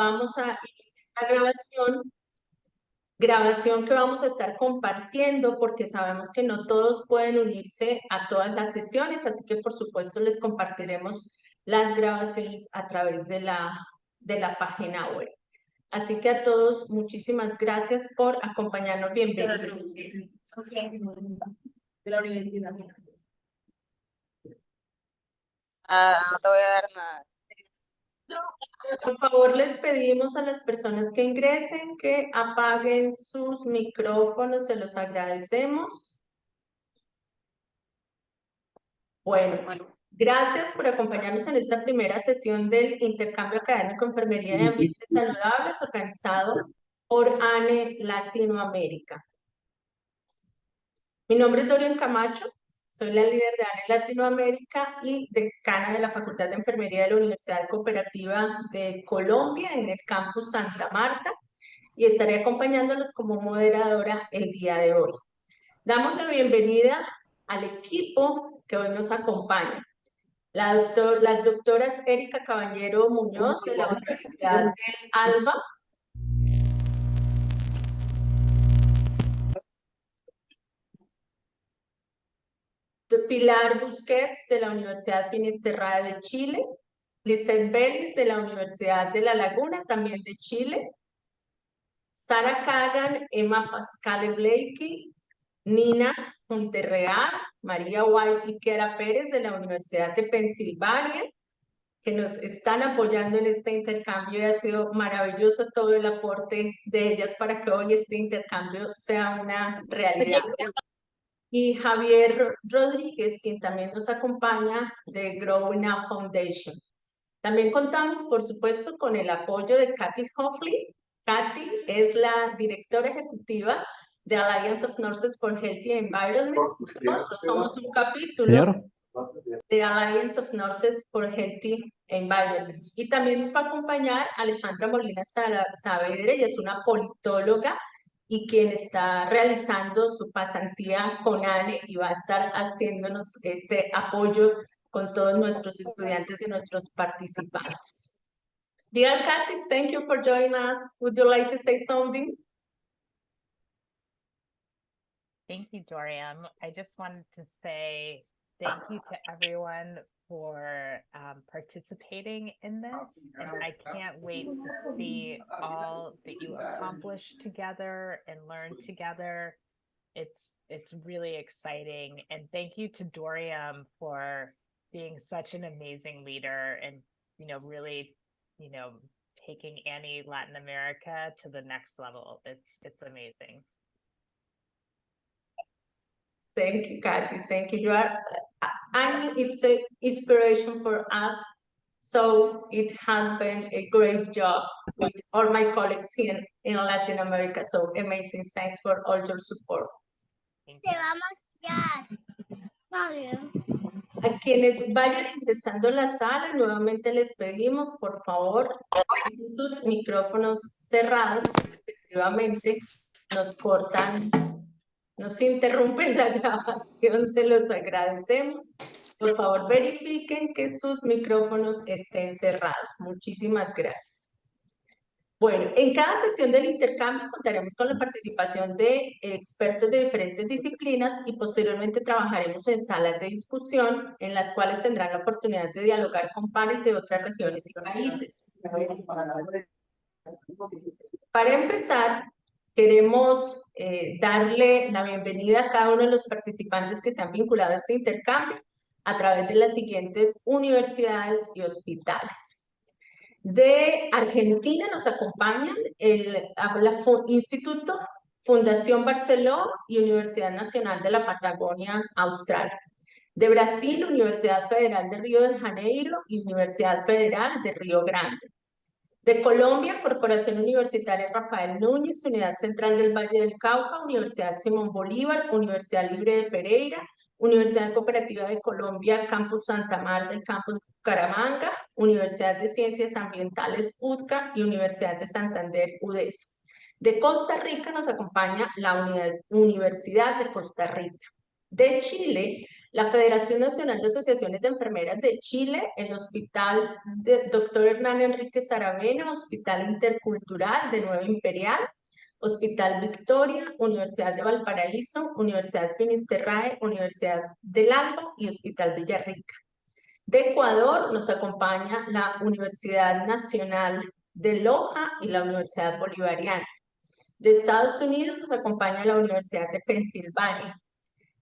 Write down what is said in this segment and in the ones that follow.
vamos a iniciar la grabación que vamos a estar compartiendo porque sabemos que no todos pueden unirse a todas las sesiones, así que por supuesto les compartiremos las grabaciones a través de la página web. Así que a todos, muchísimas gracias por acompañarnos. Bienvenidos. De la universidad. No te voy a dar nada. Por favor, les pedimos a las personas que ingresen que apaguen sus micrófonos, se los agradecemos. Bueno, gracias por acompañarnos en esta primera sesión del Intercambio Académico Enfermería de Ambientes Saludables organizado por ANE Latinoamérica. Mi nombre es Dorian Camacho. Soy la líder de ANE Latinoamérica y decana de la Facultad de Enfermería de la Universidad Cooperativa de Colombia en el campus Santa Marta y estaré acompañándolos como moderadora el día de hoy. Damos la bienvenida al equipo que hoy nos acompaña. Las doctoras Erika Caballero Muñoz de la Universidad del ALBA, Pilar Busquets de la Universidad Finisterrae de Chile, Lizeth Vélez de la Universidad de La Laguna, también de Chile, Sara Kagan, Emma Pascale Blakey, Nina Monterreal, María White y Kiara Pérez de la Universidad de Pensilvania, que nos están apoyando en este intercambio y ha sido maravilloso todo el aporte de ellas para que hoy este intercambio sea una realidad. Y Javier Rodríguez, quien también nos acompaña de Growing Up Foundation. También contamos, por supuesto, con el apoyo de Kathy Hoffley. Kathy es la directora ejecutiva de Alliance of Nurses for Healthy Environment. Nosotros somos un capítulo de Alliance of Nurses for Healthy Environment. Y también nos va a acompañar Alejandra Molina Saavedra, ella es una politóloga y quien está realizando su pasantía con ANE y va a estar haciéndonos este apoyo con todos nuestros estudiantes y nuestros participantes. Dear Kathy, thank you for joining us. Would you like to say something? Thank you, Dorian. I just wanted to say thank you to everyone for participating in this. And I can't wait to see all that you accomplish together and learn together. It's really exciting. And thank you to Dorian for being such an amazing leader and, really, taking ANE Latin America to the next level. It's amazing. Thank you, Kathy. Thank you. You are, ANE, it's an inspiration for us. So it has been a great job with all my colleagues here in Latin America. So amazing. Thanks for all your support. A quienes vayan ingresando a la sala, nuevamente les pedimos, por favor, sus micrófonos cerrados, porque efectivamente nos cortan, nos interrumpen la grabación, se los agradecemos. Por favor, verifiquen que sus micrófonos estén cerrados. Muchísimas gracias. Bueno, en cada sesión del intercambio contaremos con la participación de expertos de diferentes disciplinas y posteriormente trabajaremos en salas de discusión en las cuales tendrán la oportunidad de dialogar con pares de otras regiones y países. Para empezar, queremos darle la bienvenida a cada uno de los participantes que se han vinculado a este intercambio a través de las siguientes universidades y hospitales. De Argentina nos acompañan el Instituto Fundación Barceló y Universidad Nacional de la Patagonia Austral. De Brasil, Universidad Federal de Río de Janeiro y Universidad Federal de Río Grande. De Colombia, Corporación Universitaria Rafael Núñez, Unidad Central del Valle del Cauca, Universidad Simón Bolívar, Universidad Libre de Pereira, Universidad Cooperativa de Colombia, Campus Santa Marta y Campus Bucaramanga, Universidad de Ciencias Ambientales UTCA y Universidad de Santander UDES. De Costa Rica nos acompaña la Universidad de Costa Rica. De Chile, la Federación Nacional de Asociaciones de Enfermeras de Chile, el Hospital Dr. Hernán Enríquez Aravena, Hospital Intercultural de Nueva Imperial, Hospital Victoria, Universidad de Valparaíso, Universidad Finisterrae, Universidad del Alba y Hospital Villarrica. De Ecuador nos acompaña la Universidad Nacional de Loja y la Universidad Bolivariana. De Estados Unidos nos acompaña la Universidad de Pensilvania.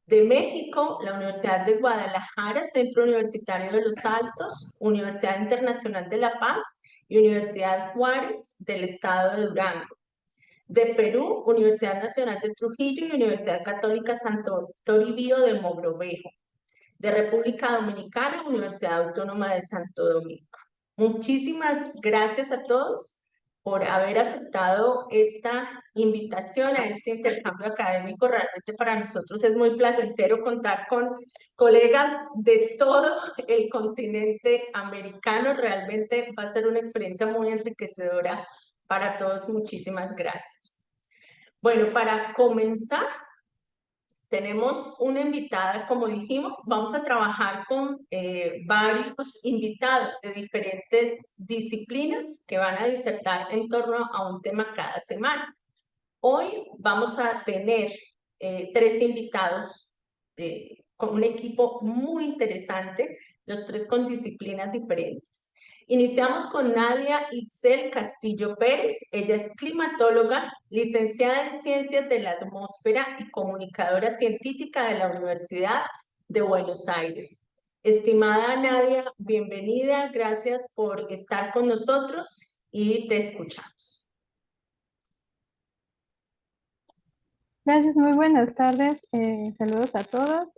De México, la Universidad de Guadalajara, Centro Universitario de los Altos, Universidad Internacional de La Paz y Universidad Juárez del Estado de Durango. De Perú, Universidad Nacional de Trujillo y Universidad Católica Santo Toribio de Mogrovejo. De República Dominicana, Universidad Autónoma de Santo Domingo. Muchísimas gracias a todos por haber aceptado esta invitación a este intercambio académico. Realmente para nosotros es muy placentero contar con colegas de todo el continente americano. Realmente va a ser una experiencia muy enriquecedora para todos. Muchísimas gracias. Bueno, para comenzar, tenemos una invitada, como dijimos, vamos a trabajar con varios invitados de diferentes disciplinas que van a disertar en torno a un tema cada semana. Hoy vamos a tener 3 invitados con un equipo muy interesante, los 3 con disciplinas diferentes. Iniciamos con Nadia Itzel Castillo Pérez. Ella es climatóloga, licenciada en Ciencias de la Atmósfera y comunicadora científica de la Universidad de Buenos Aires. Estimada Nadia, bienvenida, gracias por estar con nosotros y te escuchamos. Gracias, muy buenas tardes. Saludos a todos.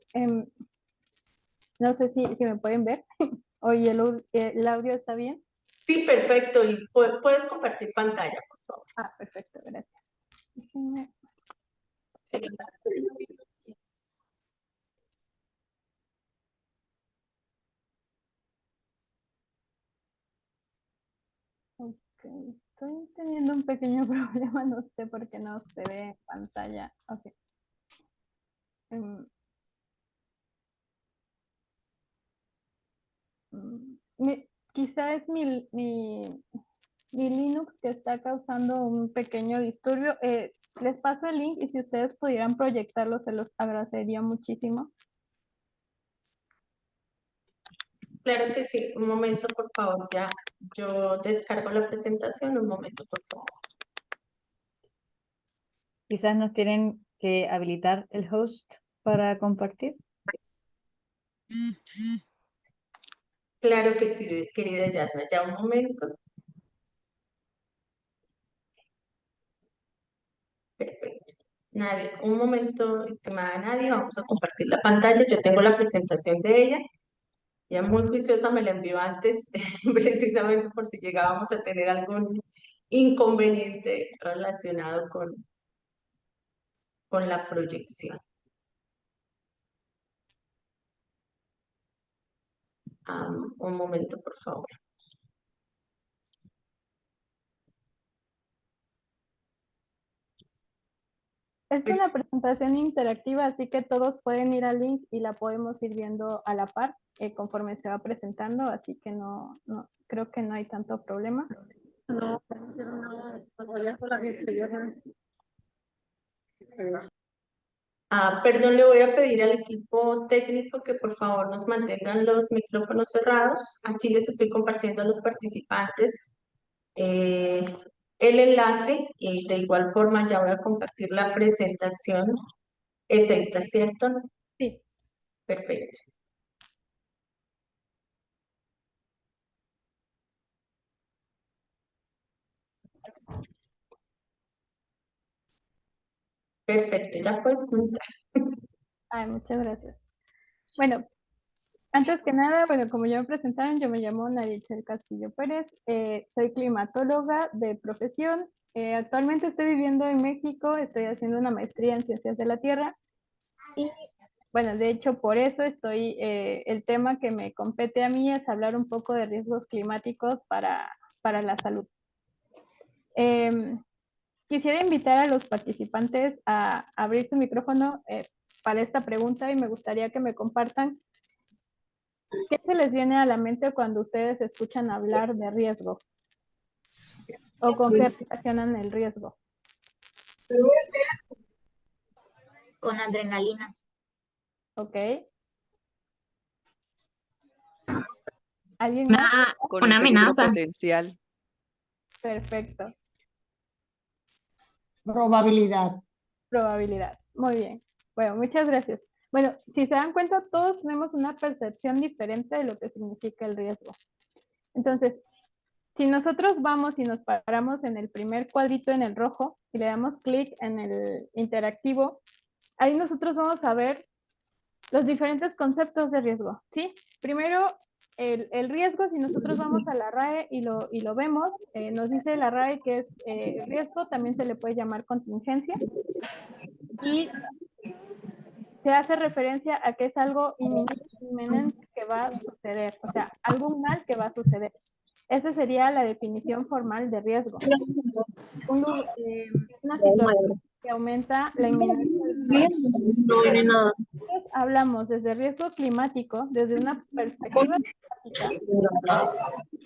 No sé si me pueden ver. Oye, ¿el audio está bien? Sí, perfecto. Y puedes compartir pantalla, por favor. Ah, perfecto, gracias. Déjenme. Ok, estoy teniendo un pequeño problema, no sé por qué no se ve en pantalla. Ok. Quizá es mi Linux que está causando un pequeño disturbio. Les paso el link y si ustedes pudieran proyectarlo, se los agradecería muchísimo. Claro que sí. Un momento, por favor. Ya yo descargo la presentación. Un momento, por favor. Quizás nos tienen que habilitar el host para compartir. Claro que sí, querida Yasna. Ya un momento. Perfecto. Nadia, un momento, estimada Nadia, vamos a compartir la pantalla. Yo tengo la presentación de ella. Ella muy juiciosa me la envió antes, precisamente por si llegábamos a tener algún inconveniente relacionado con la proyección. Un momento, por favor. Es una presentación interactiva, así que todos pueden ir al link y la podemos ir viendo a la par conforme se va presentando, así que no creo que no hay tanto problema. Perdón, le voy a pedir al equipo técnico que por favor nos mantengan los micrófonos cerrados. Aquí les estoy compartiendo a los participantes el enlace y de igual forma ya voy a compartir la presentación. ¿Es esta, cierto? Sí. Perfecto. Perfecto, ya puedes comenzar. Ay, muchas gracias. Bueno, antes que nada, bueno, como ya me presentaron, yo me llamo Nadia Itzel Castillo Pérez, soy climatóloga de profesión. Actualmente estoy viviendo en México, estoy haciendo una maestría en Ciencias de la Tierra y, bueno, de hecho, por eso el tema que me compete a mí es hablar un poco de riesgos climáticos para la salud. Quisiera invitar a los participantes a abrir su micrófono para esta pregunta y me gustaría que me compartan qué se les viene a la mente cuando ustedes escuchan hablar de riesgo o con qué relacionan el riesgo. Con adrenalina. ¿Ok? ¿Alguien más? Con Una un peligro amenaza. potencial. Perfecto. Probabilidad. Probabilidad. Muy bien. Bueno, muchas gracias. Bueno, si se dan cuenta, todos tenemos una percepción diferente de lo que significa el riesgo. Entonces, si nosotros vamos y nos paramos en el primer cuadrito en el rojo y le damos clic en el interactivo, ahí nosotros vamos a ver los diferentes conceptos de riesgo, ¿sí? Primero, el riesgo, si nosotros vamos a la RAE y lo vemos, nos dice la RAE que es riesgo, también se le puede llamar contingencia, y se hace referencia a que es algo inminente que va a suceder, o sea, algo mal que va a suceder. Esa sería la definición formal de riesgo. Una situación que aumenta la inminencia del daño. Nosotros hablamos desde riesgo climático, desde una perspectiva climática,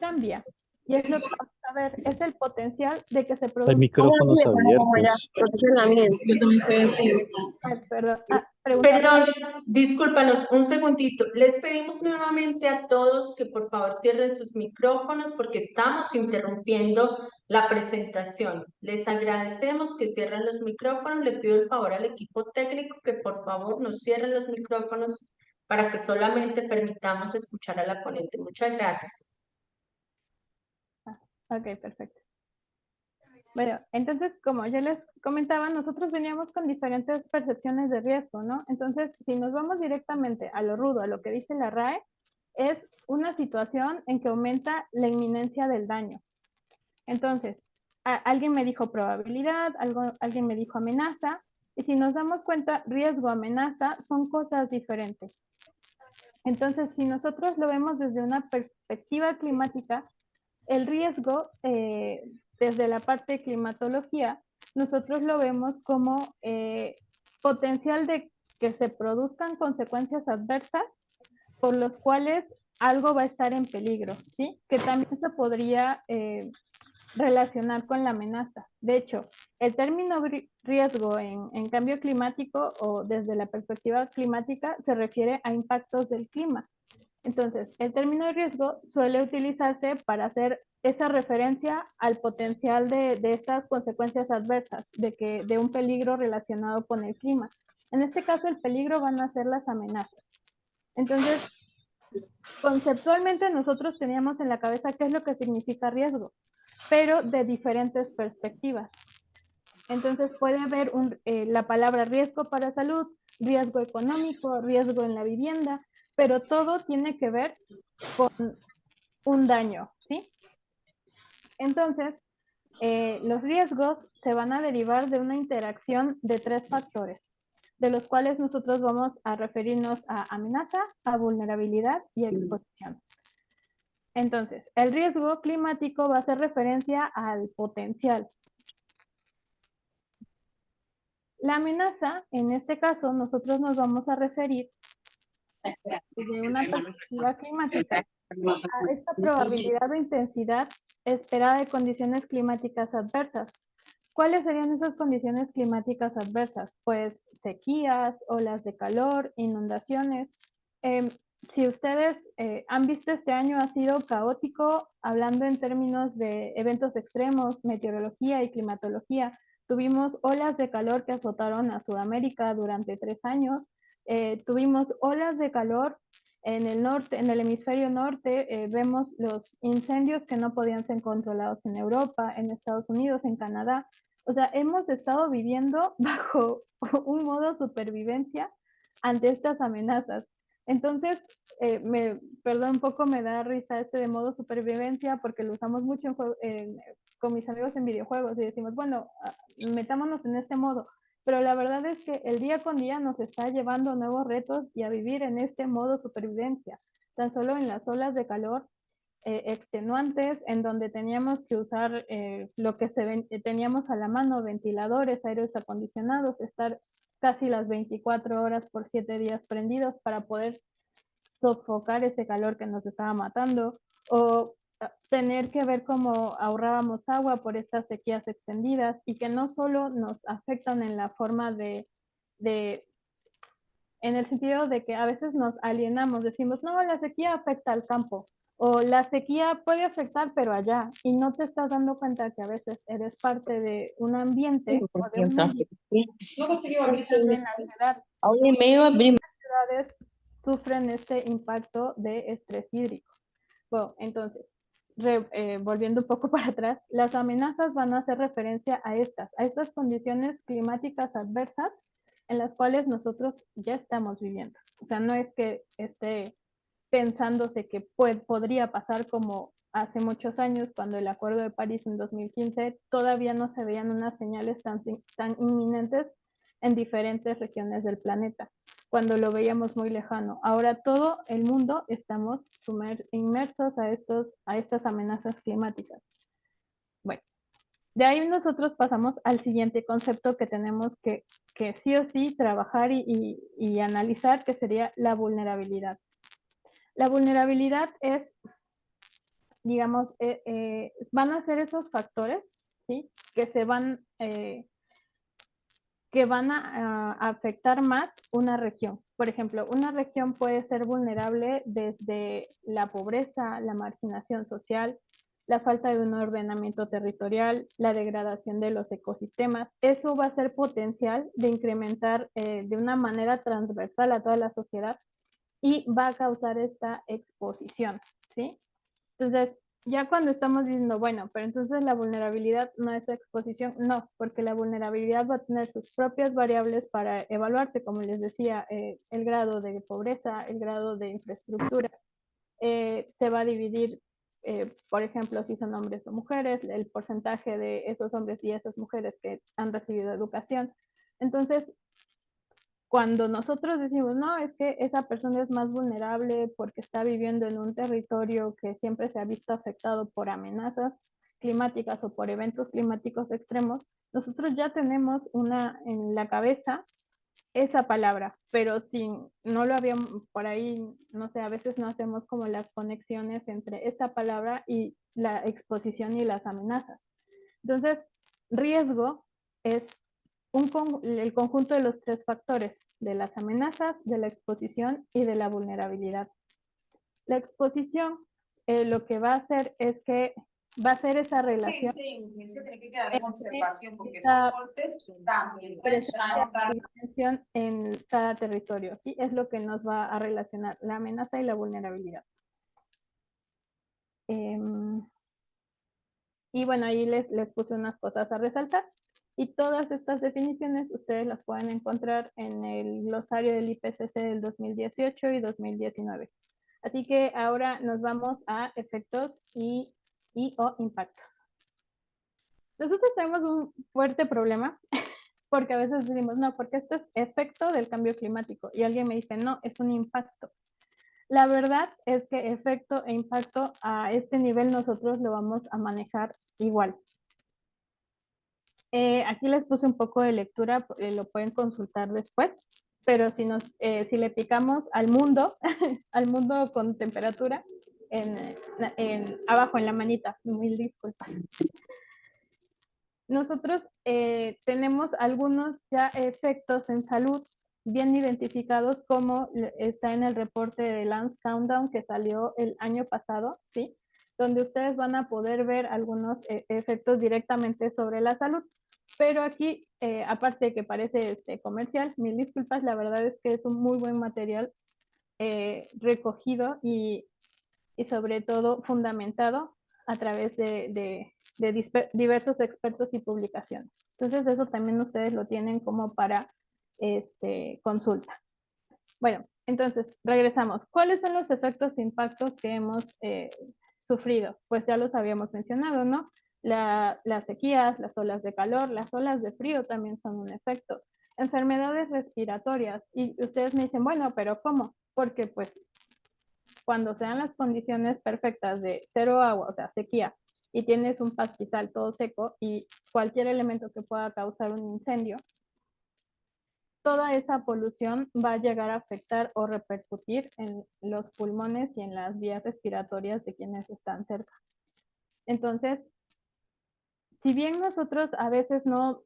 cambia. Y es lo que vamos a ver, es el potencial de que se produzca. Hay micrófonos abiertos. Perdón, Perdón, discúlpanos un segundito. Les pedimos nuevamente a todos que por favor cierren sus micrófonos porque estamos interrumpiendo la presentación. Les agradecemos que cierren los micrófonos. Le pido el favor al equipo técnico que por favor nos cierren los micrófonos para que solamente permitamos escuchar a la ponente. Muchas gracias. Ok, perfecto. Bueno, entonces, como ya les comentaba, nosotros veníamos con diferentes percepciones de riesgo, ¿no? Entonces, si nos vamos directamente a lo rudo, a lo que dice la RAE, es una situación en que aumenta la inminencia del daño. Entonces, alguien me dijo probabilidad, alguien me dijo amenaza, y si nos damos cuenta, riesgo, amenaza son cosas diferentes. Entonces, si nosotros lo vemos desde una perspectiva climática, el riesgo, desde la parte de climatología, nosotros lo vemos como potencial de que se produzcan consecuencias adversas por los cuales algo va a estar en peligro, ¿sí? Que también se podría relacionar con la amenaza. De hecho, el término riesgo en cambio climático o desde la perspectiva climática se refiere a impactos del clima. Entonces, el término de riesgo suele utilizarse para hacer esa referencia al potencial de estas consecuencias adversas, de un peligro relacionado con el clima. En este caso, el peligro van a ser las amenazas. Entonces, conceptualmente nosotros teníamos en la cabeza qué es lo que significa riesgo, pero de diferentes perspectivas. Entonces puede haber la palabra riesgo para salud, riesgo económico, riesgo en la vivienda, pero todo tiene que ver con un daño, ¿sí? Entonces, los riesgos se van a derivar de una interacción de 3 factores, de los cuales nosotros vamos a referirnos a amenaza, a vulnerabilidad y exposición. Entonces, el riesgo climático va a hacer referencia al potencial. La amenaza, en este caso, nosotros nos vamos a referir desde una perspectiva climática a esta probabilidad de intensidad esperada de condiciones climáticas adversas. ¿Cuáles serían esas condiciones climáticas adversas? Pues sequías, olas de calor, inundaciones. Si ustedes han visto este año ha sido caótico, hablando en términos de eventos extremos, meteorología y climatología. Tuvimos olas de calor que azotaron a Sudamérica durante 3 años. Tuvimos olas de calor en el norte, en el hemisferio norte. Vemos los incendios que no podían ser controlados en Europa, en Estados Unidos, en Canadá. O sea, hemos estado viviendo bajo un modo supervivencia ante estas amenazas. Entonces, perdón, un poco me da risa de modo supervivencia porque lo usamos mucho con mis amigos en videojuegos y decimos, bueno, metámonos en este modo. Pero la verdad es que el día con día nos está llevando a nuevos retos y a vivir en este modo supervivencia. Tan solo en las olas de calor extenuantes, en donde teníamos que usar lo que teníamos a la mano, ventiladores, aires acondicionados, estar casi las 24 horas por 7 días prendidos para poder sofocar ese calor que nos estaba matando, o tener que ver cómo ahorrábamos agua por estas sequías extendidas y que no solo nos afectan en la forma en el sentido de que a veces nos alienamos, decimos, no, la sequía afecta al campo, o la sequía puede afectar, pero allá, y no te estás dando cuenta que a veces eres parte de un ambiente o de un medio en la ciudad. Las ciudades sufren este impacto de estrés hídrico. Bueno, entonces, volviendo un poco para atrás, las amenazas van a hacer referencia a estas condiciones climáticas adversas en las cuales nosotros ya estamos viviendo. O sea, no es que esté pensándose que podría pasar como hace muchos años, cuando el Acuerdo de París en 2015 todavía no se veían unas señales tan inminentes en diferentes regiones del planeta, cuando lo veíamos muy lejano. Ahora todo el mundo estamos inmersos a estas amenazas climáticas. Bueno, de ahí nosotros pasamos al siguiente concepto que tenemos que sí o sí trabajar y analizar, que sería la vulnerabilidad. La vulnerabilidad es, digamos, van a ser esos factores, ¿sí? Que van a afectar más una región. Por ejemplo, una región puede ser vulnerable desde la pobreza, la marginación social, la falta de un ordenamiento territorial, la degradación de los ecosistemas. Eso va a ser potencial de incrementar de una manera transversal a toda la sociedad y va a causar esta exposición, ¿sí? Entonces, ya cuando estamos diciendo, bueno, pero entonces la vulnerabilidad no es exposición, no, porque la vulnerabilidad va a tener sus propias variables para evaluarte, como les decía, el grado de pobreza, el grado de infraestructura, se va a dividir, por ejemplo, si son hombres o mujeres, el porcentaje de esos hombres y esas mujeres que han recibido educación. Entonces, cuando nosotros decimos, no, es que esa persona es más vulnerable porque está viviendo en un territorio que siempre se ha visto afectado por amenazas climáticas o por eventos climáticos extremos, nosotros ya tenemos en la cabeza esa palabra, pero si no lo habíamos por ahí, no sé, a veces no hacemos como las conexiones entre esta palabra y la exposición y las amenazas. Entonces, riesgo es el conjunto de los tres factores, de las amenazas, de la exposición y de la vulnerabilidad. La exposición lo que va a hacer es que va a ser esa relación en cada territorio, ¿sí? Es lo que nos va a relacionar la amenaza y la vulnerabilidad. Y bueno, ahí les puse unas cosas a resaltar. Y todas estas definiciones ustedes las pueden encontrar en el glosario del IPCC del 2018 y 2019. Así que ahora nos vamos a efectos o impactos. Nosotros tenemos un fuerte problema porque a veces decimos, no, porque esto es efecto del cambio climático. Y alguien me dice, no, es un impacto. La verdad es que efecto e impacto a este nivel nosotros lo vamos a manejar igual. Aquí les puse un poco de lectura, lo pueden consultar después, pero si le picamos al mundo, al mundo con temperatura, abajo en la manita, mil disculpas. Nosotros tenemos algunos ya efectos en salud bien identificados, como está en el reporte de Lance Countdown que salió el año pasado, ¿sí? Donde ustedes van a poder ver algunos efectos directamente sobre la salud. Pero aquí, aparte de que parece comercial, mil disculpas, la verdad es que es un muy buen material recogido y sobre todo fundamentado a través de diversos expertos y publicaciones. Entonces eso también ustedes lo tienen como para consulta. Bueno, entonces regresamos. ¿Cuáles son los efectos e impactos que hemos sufrido? Pues ya los habíamos mencionado, ¿no? Las sequías, las olas de calor, las olas de frío también son un efecto. Enfermedades respiratorias. Y ustedes me dicen, bueno, pero ¿cómo? Porque pues cuando sean las condiciones perfectas de cero agua, o sea, sequía, y tienes un pastizal todo seco y cualquier elemento que pueda causar un incendio, toda esa polución va a llegar a afectar o repercutir en los pulmones y en las vías respiratorias de quienes están cerca. Entonces, si bien nosotros a veces no,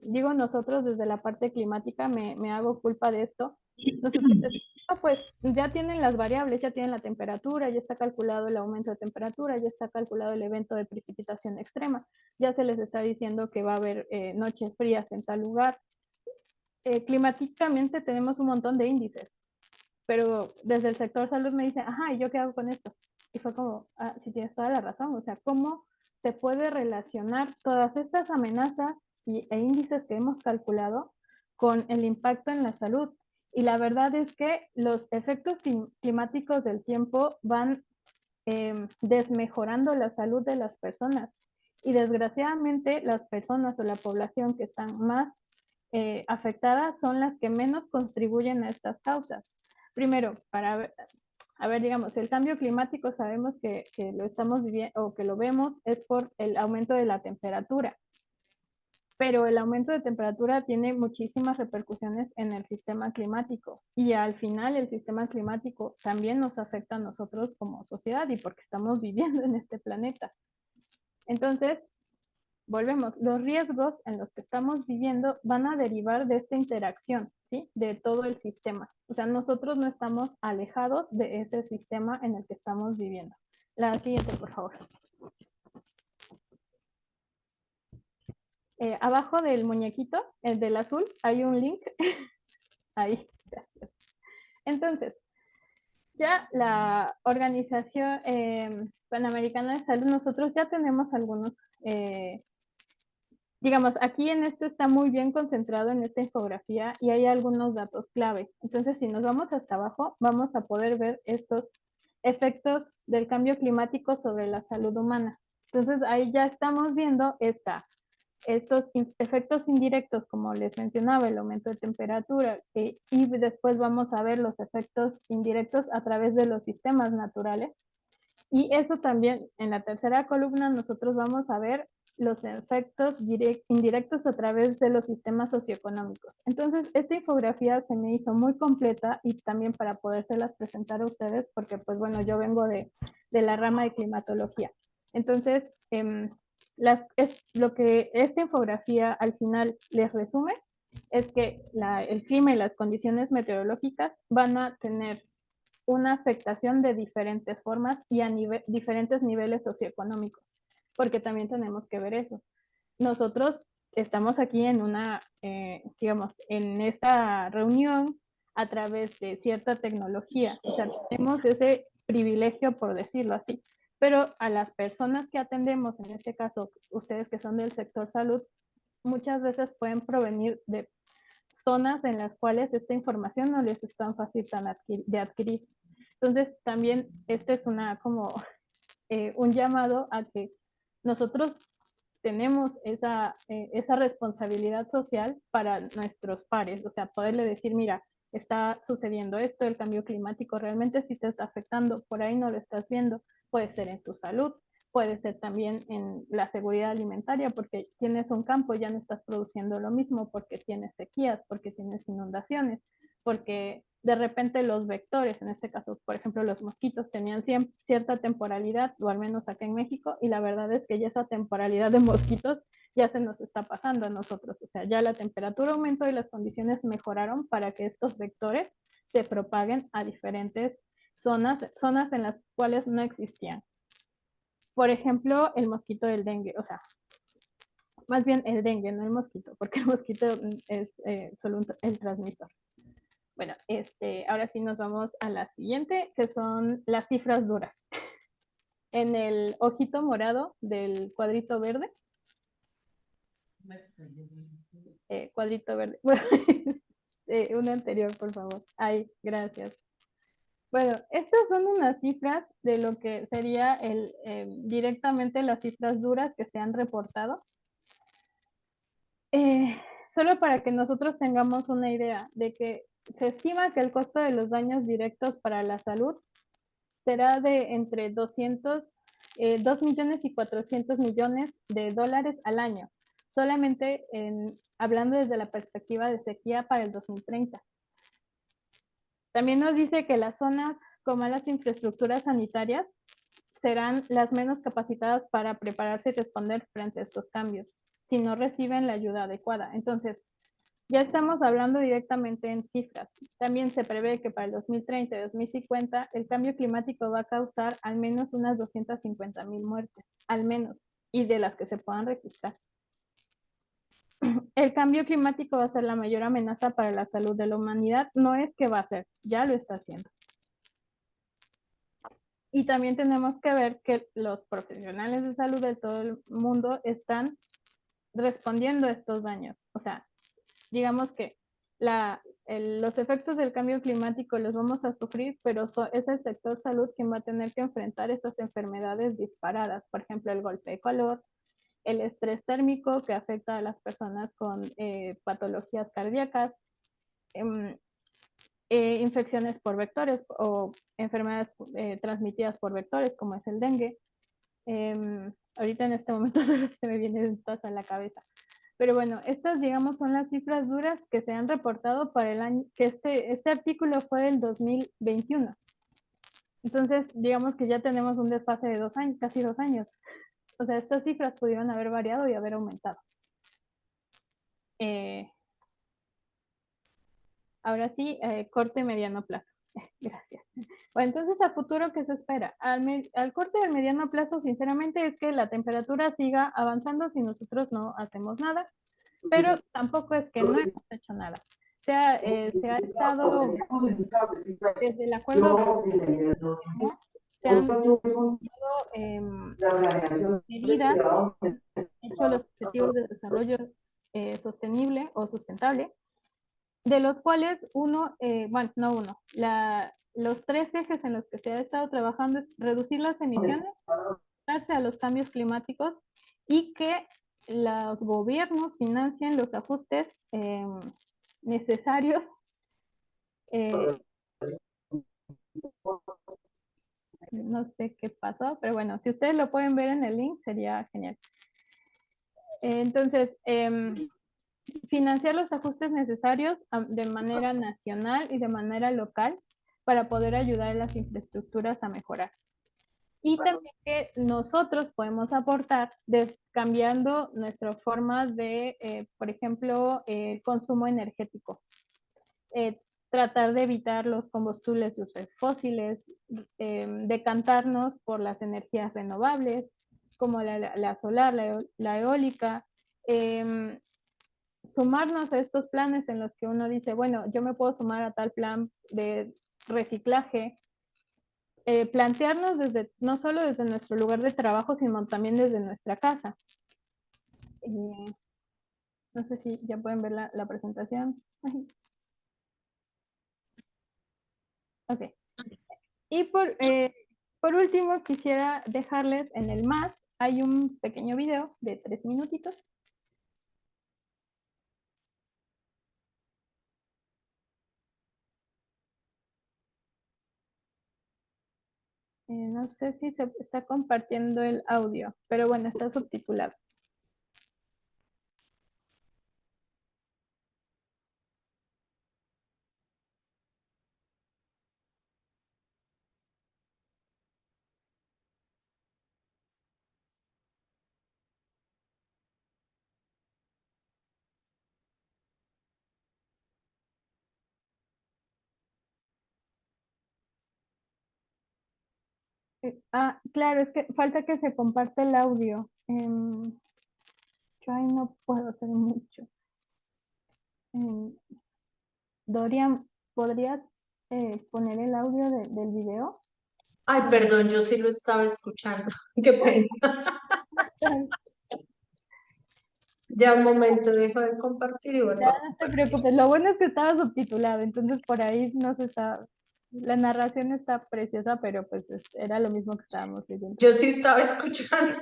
digo nosotros desde la parte climática, me hago culpa de esto, nosotros pues ya tienen las variables, ya tienen la temperatura, ya está calculado el aumento de temperatura, ya está calculado el evento de precipitación extrema, ya se les está diciendo que va a haber noches frías en tal lugar. Climáticamente tenemos un montón de índices, pero desde el sector salud me dicen, ajá, ¿y yo qué hago con esto? Y fue como, ah, sí tienes toda la razón, o sea, ¿cómo se puede relacionar todas estas amenazas e índices que hemos calculado con el impacto en la salud? Y la verdad es que los efectos climáticos del tiempo van desmejorando la salud de las personas. Y desgraciadamente las personas o la población que están más afectadas son las que menos contribuyen a estas causas. Primero, a ver, digamos, el cambio climático sabemos que lo estamos viviendo o que lo vemos es por el aumento de la temperatura. Pero el aumento de temperatura tiene muchísimas repercusiones en el sistema climático y al final el sistema climático también nos afecta a nosotros como sociedad y porque estamos viviendo en este planeta. Entonces, volvemos, los riesgos en los que estamos viviendo van a derivar de esta interacción, ¿sí? De todo el sistema. O sea, nosotros no estamos alejados de ese sistema en el que estamos viviendo. La siguiente, por favor. Abajo del muñequito, el del azul, hay un link. Ahí, gracias. Entonces, ya la Organización Panamericana de Salud, nosotros ya tenemos algunos, digamos, aquí en esto está muy bien concentrado en esta infografía y hay algunos datos clave. Entonces, si nos vamos hasta abajo, vamos a poder ver estos efectos del cambio climático sobre la salud humana. Entonces, ahí ya estamos viendo estos efectos indirectos, como les mencionaba, el aumento de temperatura, y después vamos a ver los efectos indirectos a través de los sistemas naturales. Y eso también, en la tercera columna, nosotros vamos a ver los efectos indirectos a través de los sistemas socioeconómicos. Entonces, esta infografía se me hizo muy completa y también para podérselas presentar a ustedes, porque pues bueno, yo vengo de la rama de climatología. Entonces, lo que esta infografía al final les resume es que el clima y las condiciones meteorológicas van a tener una afectación de diferentes formas y a diferentes niveles socioeconómicos, porque también tenemos que ver eso. Nosotros estamos aquí en digamos, en esta reunión a través de cierta tecnología, o sea, tenemos ese privilegio, por decirlo así, pero a las personas que atendemos, en este caso, ustedes que son del sector salud, muchas veces pueden provenir de zonas en las cuales esta información no les es tan fácil de adquirir. Entonces, también este es un llamado a que nosotros tenemos esa responsabilidad social para nuestros pares, o sea, poderle decir, mira, está sucediendo esto, el cambio climático realmente sí te está afectando, por ahí no lo estás viendo, puede ser en tu salud, puede ser también en la seguridad alimentaria, porque tienes un campo, ya no estás produciendo lo mismo, porque tienes sequías, porque tienes inundaciones, porque de repente los vectores, en este caso, por ejemplo, los mosquitos tenían cierta temporalidad, o al menos acá en México, y la verdad es que ya esa temporalidad de mosquitos ya se nos está pasando a nosotros. O sea, ya la temperatura aumentó y las condiciones mejoraron para que estos vectores se propaguen a diferentes zonas en las cuales no existían. Por ejemplo, el mosquito del dengue, o sea, más bien el dengue, no el mosquito, porque el mosquito es solo el transmisor. Bueno, ahora sí nos vamos a la siguiente, que son las cifras duras. En el ojito morado del cuadrito verde. Cuadrito verde. Uno anterior, por favor. Ay, gracias. Bueno, estas son unas cifras de lo que sería directamente las cifras duras que se han reportado. Solo para que nosotros tengamos una idea de que se estima que el costo de los daños directos para la salud será de entre 2 millones y 400 millones de dólares al año. solamente hablando desde la perspectiva de sequía para el 2030. También nos dice que las zonas con malas infraestructuras sanitarias serán las menos capacitadas para prepararse y responder frente a estos cambios, si no reciben la ayuda adecuada. Entonces, ya estamos hablando directamente en cifras. También se prevé que para el 2030 y 2050 el cambio climático va a causar al menos unas 250,000 muertes, al menos, y de las que se puedan registrar. El cambio climático va a ser la mayor amenaza para la salud de la humanidad. No es que va a ser, ya lo está haciendo. Y también tenemos que ver que los profesionales de salud de todo el mundo están respondiendo a estos daños. O sea, digamos que los efectos del cambio climático los vamos a sufrir, pero es el sector salud quien va a tener que enfrentar estas enfermedades disparadas. Por ejemplo, el golpe de calor, el estrés térmico que afecta a las personas con patologías cardíacas, infecciones por vectores o enfermedades transmitidas por vectores, como es el dengue. Ahorita en este momento solo se me viene todas a la cabeza. Pero bueno, estas, digamos, son las cifras duras que se han reportado para el año, que este artículo fue del 2021. Entonces, digamos que ya tenemos un desfase de 2 años, casi 2 años. O sea, estas cifras pudieron haber variado y haber aumentado. Ahora sí, corto y mediano plazo. Gracias. Bueno, entonces, a futuro, ¿qué se espera? Al corto y al mediano plazo, sinceramente, es que la temperatura siga avanzando si nosotros no hacemos nada, pero tampoco es que no hemos hecho nada. Se ha estado, desde el acuerdo, se han tomado medidas, hecho los objetivos de desarrollo sostenible o sustentable, de los cuales los 3 ejes en los que se ha estado trabajando es reducir las emisiones, adaptarse a los cambios climáticos y que los gobiernos financien los ajustes necesarios no sé qué pasó, pero bueno, si ustedes lo pueden ver en el link sería genial. Entonces, financiar los ajustes necesarios de manera nacional y de manera local para poder ayudar a las infraestructuras a mejorar. Y también que nosotros podemos aportar cambiando nuestra forma de, por ejemplo, el consumo energético. Tratar de evitar los combustibles fósiles, decantarnos por las energías renovables, como la solar, la eólica, sumarnos a estos planes en los que uno dice, bueno, yo me puedo sumar a tal plan de reciclaje, plantearnos no solo desde nuestro lugar de trabajo, sino también desde nuestra casa. No sé si ya pueden ver la presentación. Ok. Y por último, quisiera dejarles en el más, hay un pequeño video de 3 minutitos. No sé si se está compartiendo el audio, pero bueno, está subtitulado. Claro, es que falta que se comparte el audio. Yo ahí no puedo hacer mucho. Dorian, ¿podrías poner el audio del video? Ay, perdón, yo sí lo estaba escuchando. Qué pena. Ya un momento, dejo de compartir y vuelvo. Ya, no te preocupes, lo bueno es que estaba subtitulado, entonces por ahí no se está, la narración está preciosa, pero pues era lo mismo que estábamos leyendo. Yo sí estaba escuchando.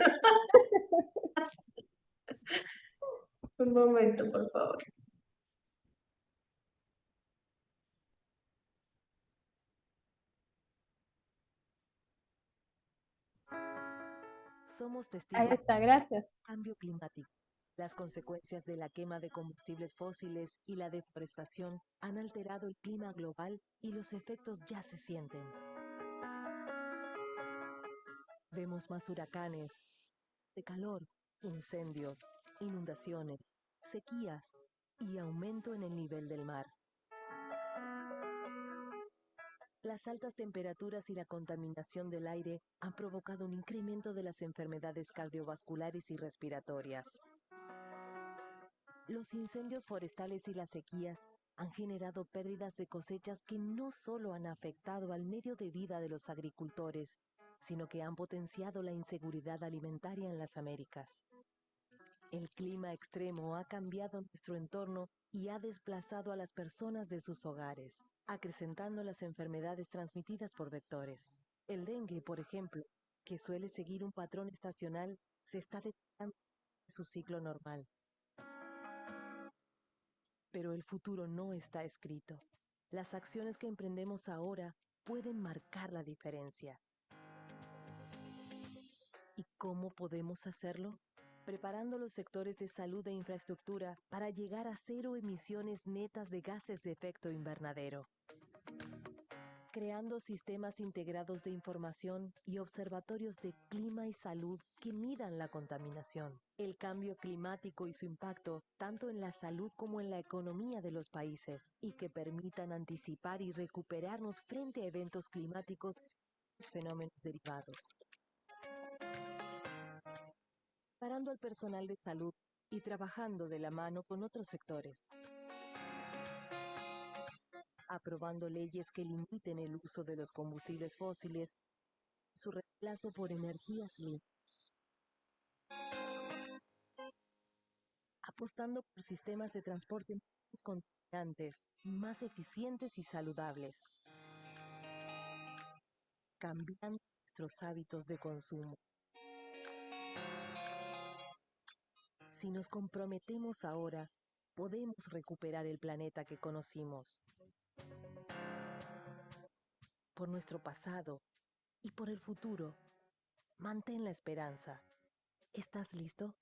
Un momento, por favor. Somos Ahí testigos está, gracias. del cambio climático. Las consecuencias de la quema de combustibles fósiles y la deforestación han alterado el clima global y los efectos ya se sienten. Vemos más huracanes de calor, incendios, inundaciones, sequías y aumento en el nivel del mar. Las altas temperaturas y la contaminación del aire han provocado un incremento de las enfermedades cardiovasculares y respiratorias. Los incendios forestales y las sequías han generado pérdidas de cosechas que no solo han afectado al medio de vida de los agricultores, sino que han potenciado la inseguridad alimentaria en las Américas. El clima extremo ha cambiado nuestro entorno y ha desplazado a las personas de sus hogares, acrecentando las enfermedades transmitidas por vectores. El dengue, por ejemplo, que suele seguir un patrón estacional, se está deteriorando de su ciclo normal. Pero el futuro no está escrito. Las acciones que emprendemos ahora pueden marcar la diferencia. ¿Y cómo podemos hacerlo? Preparando los sectores de salud e infraestructura para llegar a 0 emisiones netas de gases de efecto invernadero. Creando sistemas integrados de información y observatorios de clima y salud que midan la contaminación, el cambio climático y su impacto tanto en la salud como en la economía de los países, y que permitan anticipar y recuperarnos frente a eventos climáticos y fenómenos derivados. Preparando al personal de salud y trabajando de la mano con otros sectores. Aprobando leyes que limiten el uso de los combustibles fósiles y su reemplazo por energías limpias. Apostando por sistemas de transporte menos contaminantes, más eficientes y saludables. Cambiando nuestros hábitos de consumo. Si nos comprometemos ahora, podemos recuperar el planeta que conocimos. Por nuestro pasado y por el futuro, mantén la esperanza. ¿Estás listo?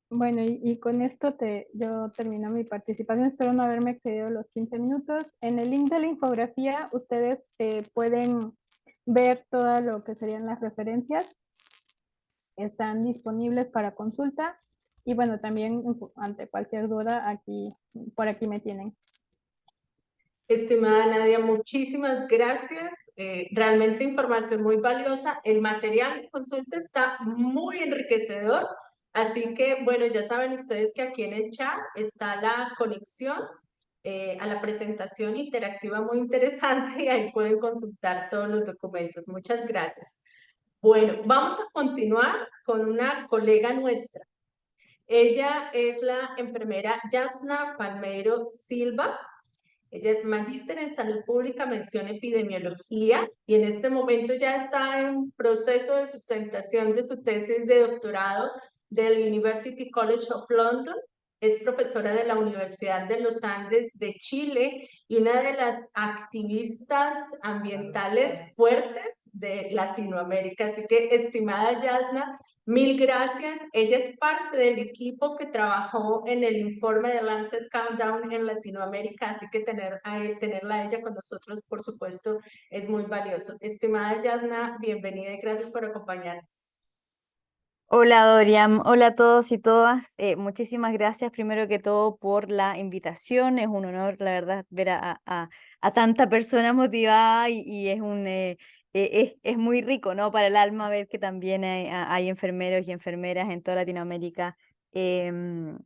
Bueno, y con esto yo termino mi participación. Espero no haberme excedido los 15 minutos. En el link de la infografía, ustedes pueden ver todo lo que serían las referencias. Están disponibles para consulta. Y bueno, también ante cualquier duda, por aquí me tienen. Estimada Nadia, muchísimas gracias. Realmente información muy valiosa. El material de consulta está muy enriquecedor. Así que, bueno, ya saben ustedes que aquí en el chat está la conexión a la presentación interactiva muy interesante y ahí pueden consultar todos los documentos. Muchas gracias. Bueno, vamos a continuar con una colega nuestra. Ella es la enfermera Yasna Palmeiro Silva. Ella es magíster en salud pública, mención epidemiología, y en este momento ya está en proceso de sustentación de su tesis de doctorado del University College of London. Es profesora de la Universidad de los Andes de Chile y una de las activistas ambientales fuertes de Latinoamérica. Así que, estimada Yasna, mil gracias. Ella es parte del equipo que trabajó en el informe de Lancet Countdown en Latinoamérica, así que tenerla a ella con nosotros, por supuesto, es muy valioso. Estimada Yasna, bienvenida y gracias por acompañarnos. Hola Dorian, hola a todos y todas. Muchísimas gracias primero que todo por la invitación. Es un honor, la verdad, ver a tanta persona motivada y es muy rico, ¿no? Para el alma ver que también hay enfermeros y enfermeras en toda Latinoamérica em,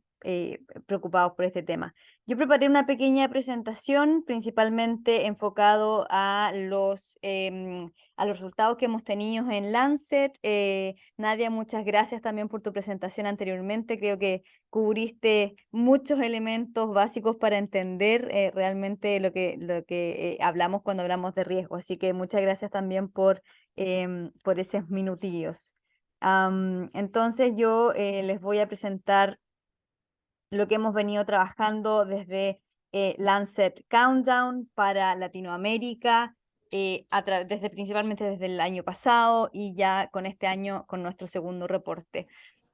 preocupados por este tema. Yo preparé una pequeña presentación principalmente enfocado a los resultados que hemos tenido en Lancet. Nadia, muchas gracias también por tu presentación anteriormente. Creo que cubriste muchos elementos básicos para entender realmente lo que hablamos cuando hablamos de riesgo. Así que muchas gracias también por esos minutillos. Entonces yo les voy a presentar lo que hemos venido trabajando desde Lancet Countdown para Latinoamérica. principalmente desde el año pasado y ya con este año con nuestro segundo reporte.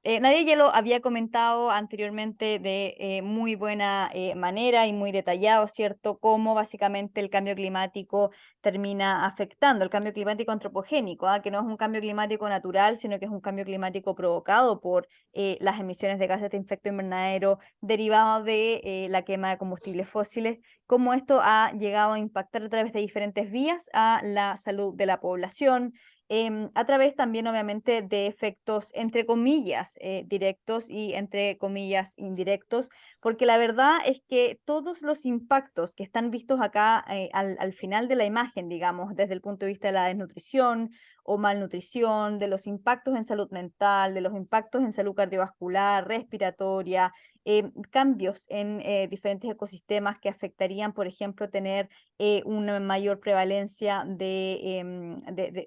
Nadia ya lo había comentado anteriormente de muy buena manera y muy detallado, ¿cierto? Cómo básicamente el cambio climático termina afectando, el cambio climático antropogénico, que no es un cambio climático natural, sino que es un cambio climático provocado por las emisiones de gases de efecto invernadero derivados de la quema de combustibles fósiles, cómo esto ha llegado a impactar a través de diferentes vías a la salud de la población, a través también obviamente de efectos entre comillas directos y entre comillas indirectos, porque la verdad es que todos los impactos que están vistos acá al final de la imagen, digamos, desde el punto de vista de la desnutrición o malnutrición, de los impactos en salud mental, de los impactos en salud cardiovascular, respiratoria, cambios en diferentes ecosistemas que afectarían, por ejemplo, tener una mayor prevalencia de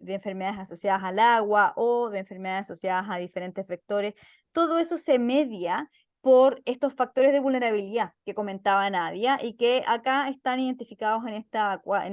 enfermedades asociadas al agua o de enfermedades asociadas a diferentes vectores. Todo eso se media por estos factores de vulnerabilidad que comentaba Nadia y que acá están identificados en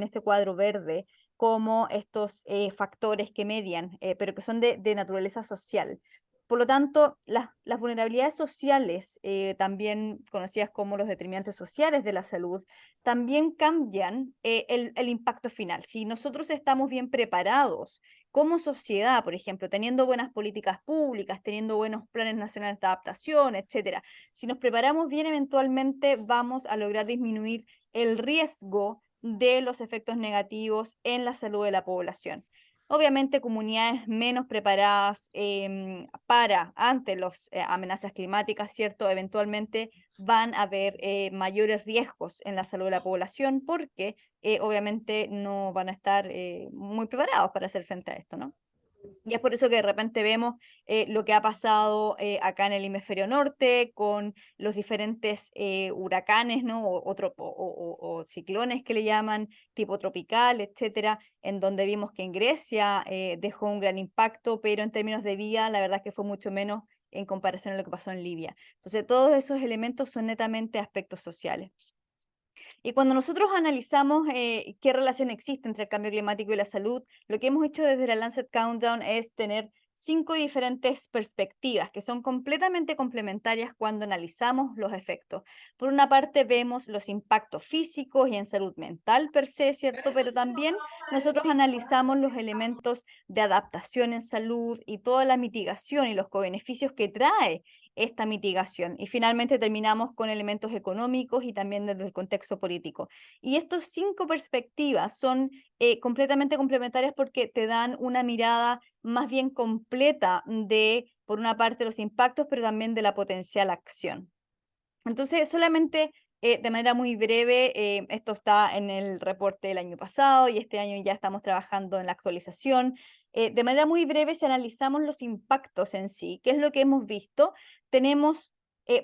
este cuadro verde como estos factores que median, pero que son de naturaleza social. Por lo tanto, las vulnerabilidades sociales, también conocidas como los determinantes sociales de la salud, también cambian el impacto final. Si nosotros estamos bien preparados como sociedad, por ejemplo, teniendo buenas políticas públicas, teniendo buenos planes nacionales de adaptación, etcétera, si nos preparamos bien, eventualmente vamos a lograr disminuir el riesgo de los efectos negativos en la salud de la población. Obviamente, comunidades menos preparadas ante las amenazas climáticas, ¿cierto? Eventualmente van a haber mayores riesgos en la salud de la población porque obviamente no van a estar muy preparados para hacer frente a esto, ¿no? Y es por eso que de repente vemos lo que ha pasado acá en el hemisferio norte con los diferentes huracanes, ¿no? O ciclones que le llaman, tipo tropical, etcétera, en donde vimos que en Grecia dejó un gran impacto, pero en términos de vía, la verdad es que fue mucho menos en comparación a lo que pasó en Libia. Entonces, todos esos elementos son netamente aspectos sociales. Y cuando nosotros analizamos qué relación existe entre el cambio climático y la salud, lo que hemos hecho desde la Lancet Countdown es tener 5 diferentes perspectivas que son completamente complementarias cuando analizamos los efectos. Por una parte vemos los impactos físicos y en salud mental per se, ¿cierto? Pero también nosotros analizamos los elementos de adaptación en salud y toda la mitigación y los cobeneficios que trae esta mitigación. Y finalmente terminamos con elementos económicos y también desde el contexto político. Y estas 5 perspectivas son completamente complementarias porque te dan una mirada más bien completa de, por una parte, los impactos, pero también de la potencial acción. Entonces, solamente de manera muy breve, esto está en el reporte del año pasado y este año ya estamos trabajando en la actualización. De manera muy breve, si analizamos los impactos en sí, ¿qué es lo que hemos visto? Tenemos,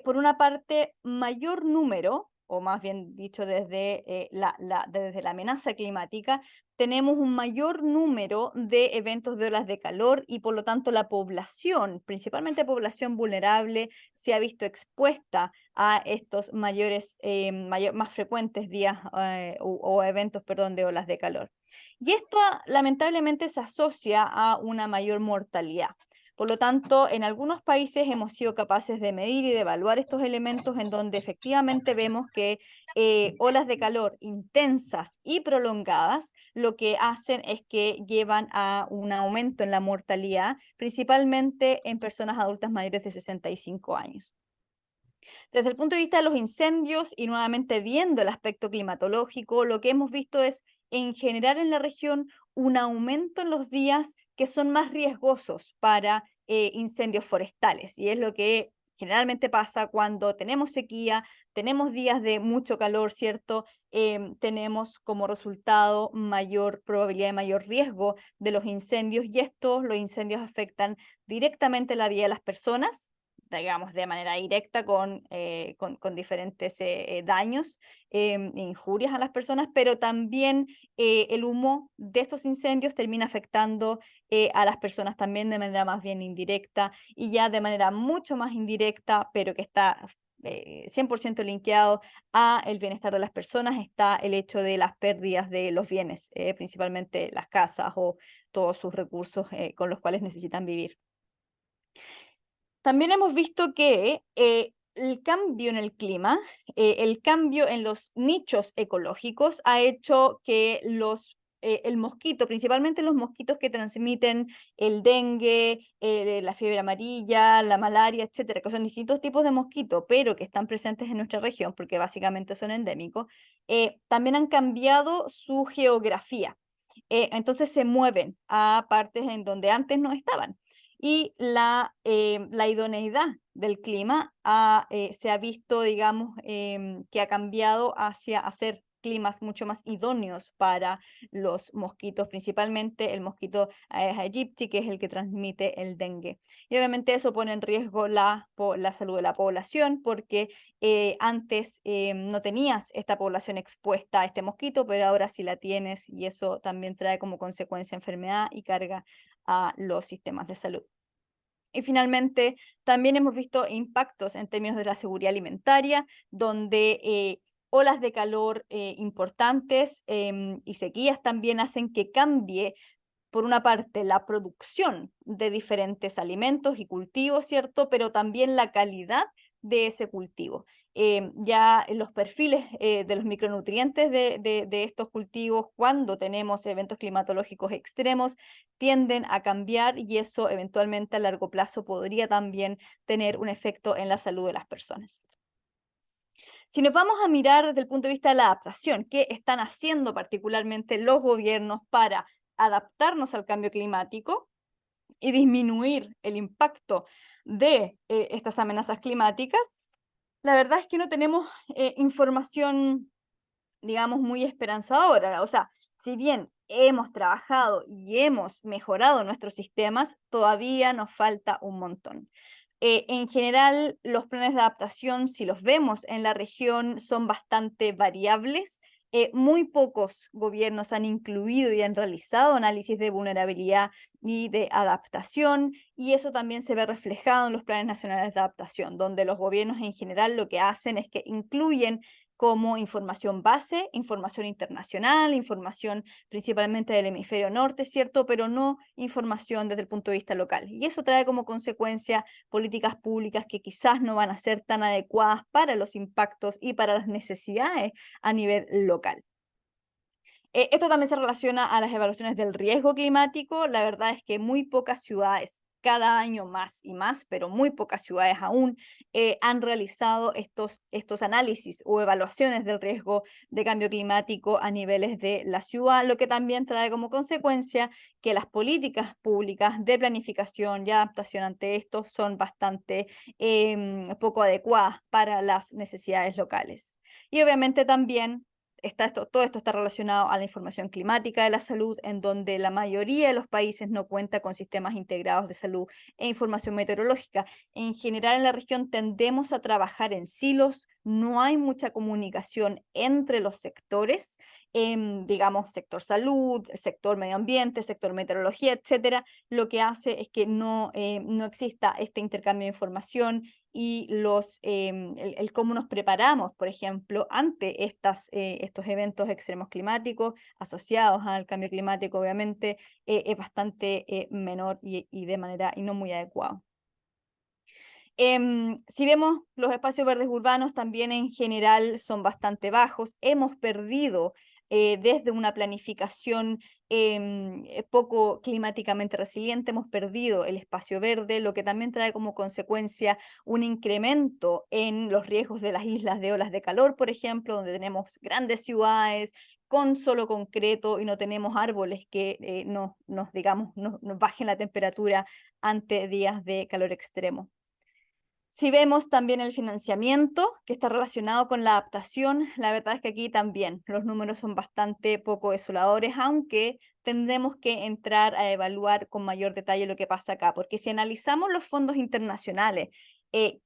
por una parte, mayor número, o más bien dicho, desde la amenaza climática, tenemos un mayor número de eventos de olas de calor y por lo tanto la población, principalmente población vulnerable, se ha visto expuesta a estos más frecuentes días o eventos, perdón, de olas de calor. Y esto lamentablemente se asocia a una mayor mortalidad. Por lo tanto, en algunos países hemos sido capaces de medir y de evaluar estos elementos en donde efectivamente vemos que olas de calor intensas y prolongadas lo que hacen es que llevan a un aumento en la mortalidad, principalmente en personas adultas mayores de 65 años. Desde el punto de vista de los incendios y nuevamente viendo el aspecto climatológico, lo que hemos visto es en general en la región un aumento en los días que son más riesgosos para incendios forestales y es lo que generalmente pasa cuando tenemos sequía, tenemos días de mucho calor, ¿cierto? Tenemos como resultado mayor probabilidad de mayor riesgo de los incendios y los incendios afectan directamente la vida de las personas, digamos, de manera directa con diferentes daños, injurias a las personas, pero también el humo de estos incendios termina afectando a las personas también de manera más bien indirecta y ya de manera mucho más indirecta, pero que está 100% linkeado a el bienestar de las personas está el hecho de las pérdidas de los bienes, principalmente las casas o todos sus recursos con los cuales necesitan vivir. También hemos visto que el cambio en el clima, el cambio en los nichos ecológicos ha hecho que el mosquito, principalmente los mosquitos que transmiten el dengue, la fiebre amarilla, la malaria, etcétera, que son distintos tipos de mosquitos, pero que están presentes en nuestra región porque básicamente son endémicos, también han cambiado su geografía. Entonces se mueven a partes en donde antes no estaban. Y la idoneidad del clima se ha visto, digamos, que ha cambiado hacia hacer climas mucho más idóneos para los mosquitos, principalmente el mosquito Aedes aegypti, que es el que transmite el dengue. Y obviamente eso pone en riesgo la salud de la población, porque antes no tenías esta población expuesta a este mosquito, pero ahora sí la tienes, y eso también trae como consecuencia enfermedad y carga a los sistemas de salud. Y finalmente, también hemos visto impactos en términos de la seguridad alimentaria, donde olas de calor importantes y sequías también hacen que cambie, por una parte, la producción de diferentes alimentos y cultivos, ¿cierto? Pero también la calidad de ese cultivo. Ya los perfiles de los micronutrientes de estos cultivos, cuando tenemos eventos climatológicos extremos, tienden a cambiar, y eso eventualmente a largo plazo podría también tener un efecto en la salud de las personas. Si nos vamos a mirar desde el punto de vista de la adaptación, ¿qué están haciendo particularmente los gobiernos para adaptarnos al cambio climático y disminuir el impacto de estas amenazas climáticas? La verdad es que no tenemos información, digamos, muy esperanzadora. O sea, si bien hemos trabajado y hemos mejorado nuestros sistemas, todavía nos falta un montón. En general, los planes de adaptación, si los vemos en la región, son bastante variables. Muy pocos gobiernos han incluido y han realizado análisis de vulnerabilidad y de adaptación, y eso también se ve reflejado en los planes nacionales de adaptación, donde los gobiernos en general lo que hacen es que incluyen como información base, información internacional, información principalmente del hemisferio norte, ¿cierto? Pero no información desde el punto de vista local. Y eso trae como consecuencia políticas públicas que quizás no van a ser tan adecuadas para los impactos y para las necesidades a nivel local. Esto también se relaciona a las evaluaciones del riesgo climático. La verdad es que muy pocas ciudades, cada año más y más, pero muy pocas ciudades aún han realizado estos análisis o evaluaciones del riesgo de cambio climático a niveles de la ciudad, lo que también trae como consecuencia que las políticas públicas de planificación y adaptación ante esto son bastante poco adecuadas para las necesidades locales. Y obviamente también todo esto está relacionado a la información climática de la salud, en donde la mayoría de los países no cuenta con sistemas integrados de salud e información meteorológica. En general, en la región tendemos a trabajar en silos, no hay mucha comunicación entre los sectores, digamos, sector salud, sector medio ambiente, sector meteorología, etcétera. Lo que hace es que no exista este intercambio de información, y el cómo nos preparamos, por ejemplo, ante estos eventos extremos climáticos asociados al cambio climático, obviamente, es bastante menor y de manera y no muy adecuada. Si vemos los espacios verdes urbanos, también en general son bastante bajos. Hemos perdido desde una planificación poco climáticamente resiliente, hemos perdido el espacio verde, lo que también trae como consecuencia un incremento en los riesgos de las islas de olas de calor, por ejemplo, donde tenemos grandes ciudades con solo concreto y no tenemos árboles que nos bajen la temperatura ante días de calor extremo. Si vemos también el financiamiento que está relacionado con la adaptación, la verdad es que aquí también los números son bastante poco desoladores, aunque tendremos que entrar a evaluar con mayor detalle lo que pasa acá, porque si analizamos los fondos internacionales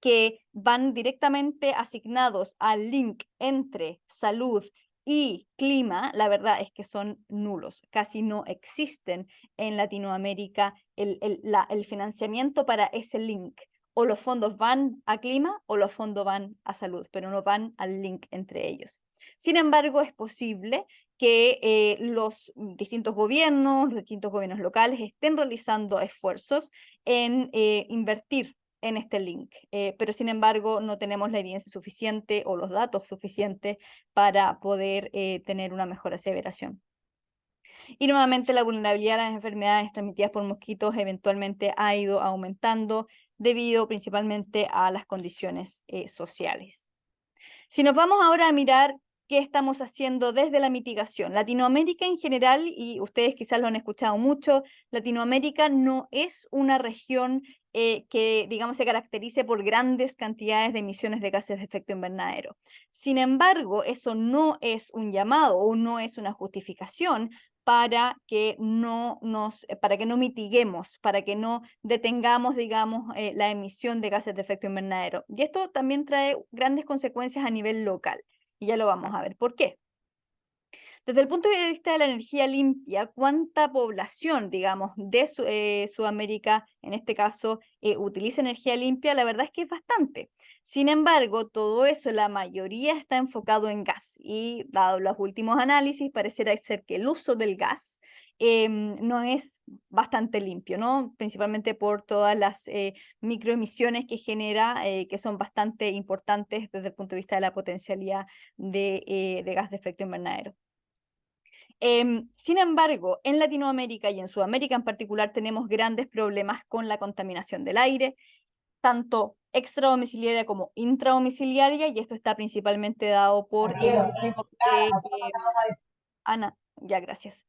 que van directamente asignados al link entre salud y clima, la verdad es que son nulos, casi no existen en Latinoamérica el financiamiento para ese link. o los fondos van a clima o los fondos van a salud, pero no van al link entre ellos. Sin embargo, es posible que los distintos gobiernos locales estén realizando esfuerzos en invertir en este link, pero sin embargo no tenemos la evidencia suficiente o los datos suficientes para poder tener una mejor aseveración. Y nuevamente la vulnerabilidad a las enfermedades transmitidas por mosquitos eventualmente ha ido aumentando debido principalmente a las condiciones sociales. Si nos vamos ahora a mirar qué estamos haciendo desde la mitigación. Latinoamérica en general, y ustedes quizás lo han escuchado mucho, Latinoamérica no es una región que, digamos, se caracterice por grandes cantidades de emisiones de gases de efecto invernadero. Sin embargo, eso no es un llamado o no es una justificación para que no mitiguemos, para que no detengamos, digamos, la emisión de gases de efecto invernadero. Y esto también trae grandes consecuencias a nivel local. Y ya lo vamos a ver por qué. Desde el punto de vista de la energía limpia, ¿cuánta población, digamos, de Sudamérica, en este caso, utiliza energía limpia? La verdad es que es bastante. Sin embargo, todo eso, la mayoría está enfocado en gas. Y dado los últimos análisis, parecerá ser que el uso del gas no es bastante limpio, ¿no? Principalmente por todas las microemisiones que genera, que son bastante importantes desde el punto de vista de la potencialidad de gas de efecto invernadero. Sin embargo, en Latinoamérica y en Sudamérica en particular tenemos grandes problemas con la contaminación del aire, tanto extradomiciliaria como intradomiciliaria, y esto está principalmente dado por Ana, ya gracias.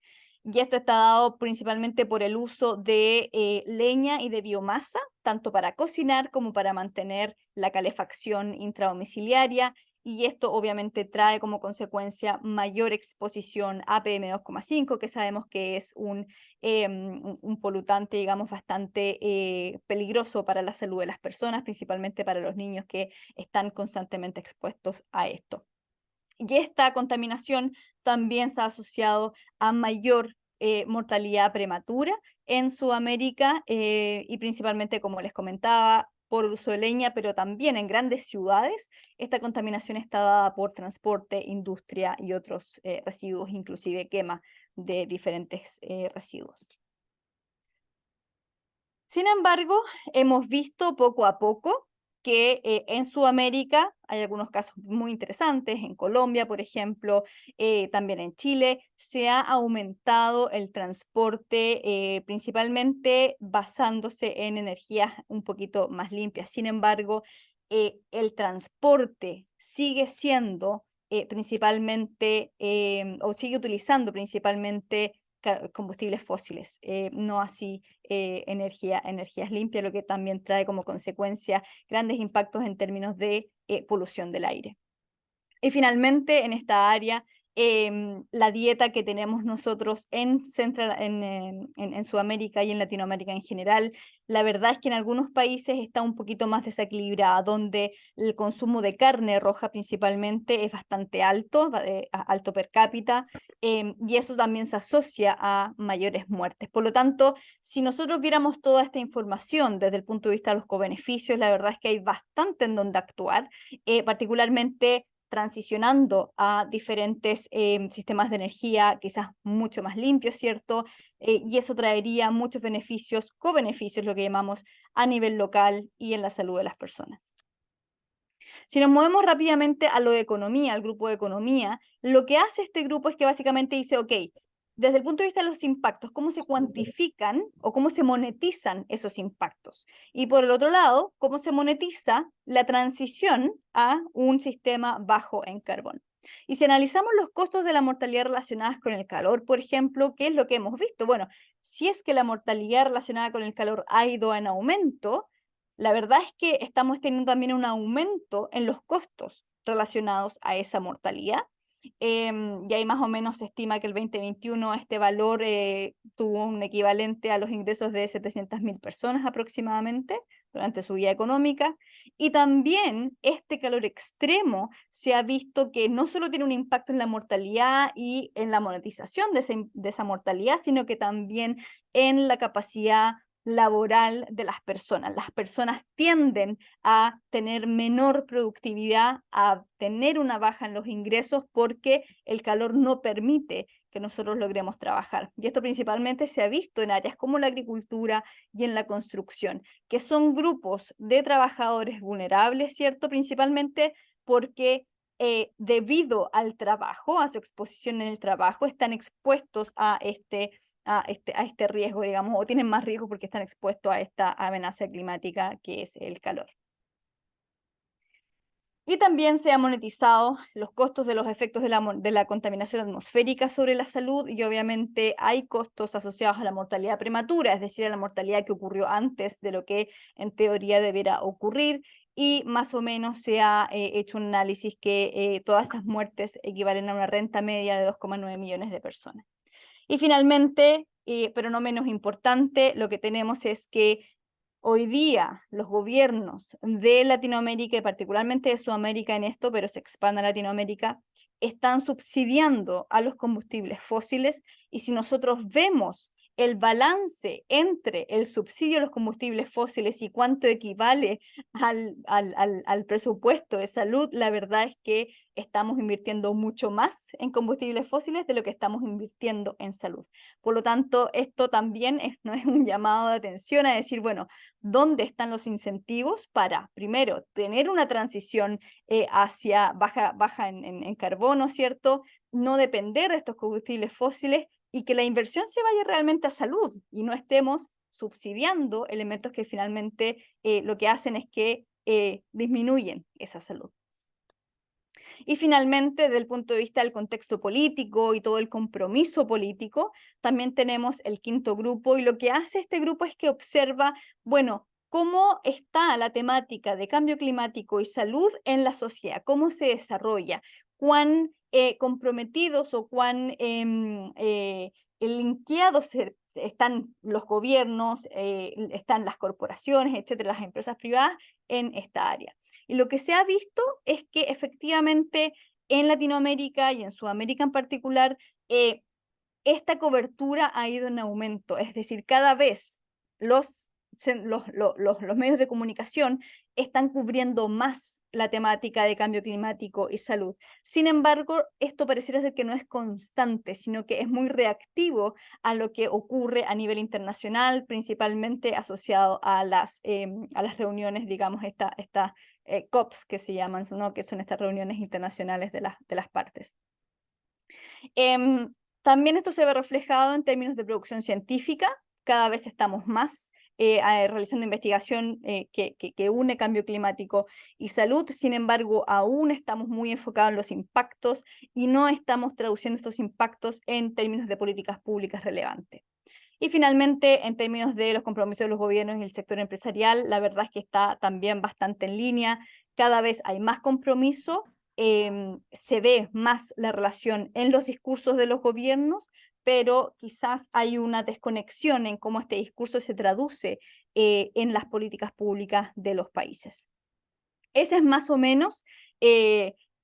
Y esto está dado principalmente por el uso de leña y de biomasa, tanto para cocinar como para mantener la calefacción intradomiciliaria, y esto obviamente trae como consecuencia mayor exposición a PM2,5, que sabemos que es un polutante, digamos, bastante peligroso para la salud de las personas, principalmente para los niños que están constantemente expuestos a esto. Y esta contaminación también se ha asociado a mayor mortalidad prematura en Sudamérica y principalmente, como les comentaba, por el uso de leña, pero también en grandes ciudades. Esta contaminación está dada por transporte, industria y otros residuos, inclusive quema de diferentes residuos. Sin embargo, hemos visto poco a poco que en Sudamérica hay algunos casos muy interesantes, en Colombia, por ejemplo, también en Chile, se ha aumentado el transporte principalmente basándose en energías un poquito más limpias. Sin embargo, el transporte sigue siendo principalmente, o sigue utilizando principalmente combustibles fósiles, no así energías limpias, lo que también trae como consecuencia grandes impactos en términos de polución del aire. Y finalmente, en esta área, la dieta que tenemos nosotros en Sudamérica y en Latinoamérica en general, la verdad es que en algunos países está un poquito más desequilibrada, donde el consumo de carne roja principalmente es bastante alto, alto per cápita, y eso también se asocia a mayores muertes. Por lo tanto, si nosotros viéramos toda esta información desde el punto de vista de los cobeneficios, la verdad es que hay bastante en donde actuar, particularmente transicionando a diferentes sistemas de energía quizás mucho más limpios, ¿cierto? Y eso traería muchos beneficios, cobeneficios, lo que llamamos, a nivel local y en la salud de las personas. Si nos movemos rápidamente a lo de economía, al grupo de economía, lo que hace este grupo es que básicamente dice, ok, desde el punto de vista de los impactos, ¿cómo se cuantifican o cómo se monetizan esos impactos? Y por el otro lado, ¿cómo se monetiza la transición a un sistema bajo en carbón? Y si analizamos los costos de la mortalidad relacionadas con el calor, por ejemplo, ¿qué es lo que hemos visto? Bueno, si es que la mortalidad relacionada con el calor ha ido en aumento, la verdad es que estamos teniendo también un aumento en los costos relacionados a esa mortalidad. Y ahí más o menos se estima que el 2021 este valor tuvo un equivalente a los ingresos de 700.000 personas aproximadamente durante su vida económica. Y también este calor extremo se ha visto que no solo tiene un impacto en la mortalidad y en la monetización de esa mortalidad, sino que también en la capacidad laboral de las personas. Las personas tienden a tener menor productividad, a tener una baja en los ingresos porque el calor no permite que nosotros logremos trabajar. Y esto principalmente se ha visto en áreas como la agricultura y en la construcción, que son grupos de trabajadores vulnerables, ¿cierto? Principalmente porque debido al trabajo, a su exposición en el trabajo, están expuestos a este riesgo, digamos, o tienen más riesgo porque están expuestos a esta amenaza climática que es el calor. Y también se han monetizado los costos de los efectos de la contaminación atmosférica sobre la salud, y obviamente hay costos asociados a la mortalidad prematura, es decir, a la mortalidad que ocurrió antes de lo que en teoría debiera ocurrir, y más o menos se ha hecho un análisis que todas esas muertes equivalen a una renta media de 2,9 millones de personas. Y finalmente, pero no menos importante, lo que tenemos es que hoy día los gobiernos de Latinoamérica y particularmente de Sudamérica en esto, pero se expande a Latinoamérica, están subsidiando a los combustibles fósiles, y si nosotros vemos el balance entre el subsidio a los combustibles fósiles y cuánto equivale al presupuesto de salud, la verdad es que estamos invirtiendo mucho más en combustibles fósiles de lo que estamos invirtiendo en salud. Por lo tanto, esto también no es un llamado de atención a decir, bueno, ¿dónde están los incentivos para, primero, tener una transición hacia baja en carbono, ¿cierto? No depender de estos combustibles fósiles y que la inversión se vaya realmente a salud y no estemos subsidiando elementos que finalmente lo que hacen es que disminuyen esa salud. Y finalmente, desde el punto de vista del contexto político y todo el compromiso político, también tenemos el quinto grupo, y lo que hace este grupo es que observa, bueno, cómo está la temática de cambio climático y salud en la sociedad, cómo se desarrolla, cuán comprometidos o cuán linkeados están los gobiernos, están las corporaciones, etcétera, las empresas privadas en esta área. Y lo que se ha visto es que efectivamente en Latinoamérica y en Sudamérica en particular, esta cobertura ha ido en aumento, es decir, cada vez los medios de comunicación están cubriendo más la temática de cambio climático y salud. Sin embargo, esto pareciera ser que no es constante, sino que es muy reactivo a lo que ocurre a nivel internacional, principalmente asociado a las reuniones, digamos, estas COPs que se llaman, ¿no? Que son estas reuniones internacionales de las partes. También esto se ve reflejado en términos de producción científica. Cada vez estamos más realizando investigación que une cambio climático y salud. Sin embargo, aún estamos muy enfocados en los impactos y no estamos traduciendo estos impactos en términos de políticas públicas relevantes. Y finalmente, en términos de los compromisos de los gobiernos y el sector empresarial, la verdad es que está también bastante en línea. Cada vez hay más compromiso, se ve más la relación en los discursos de los gobiernos, pero quizás hay una desconexión en cómo este discurso se traduce en las políticas públicas de los países. Ese es más o menos,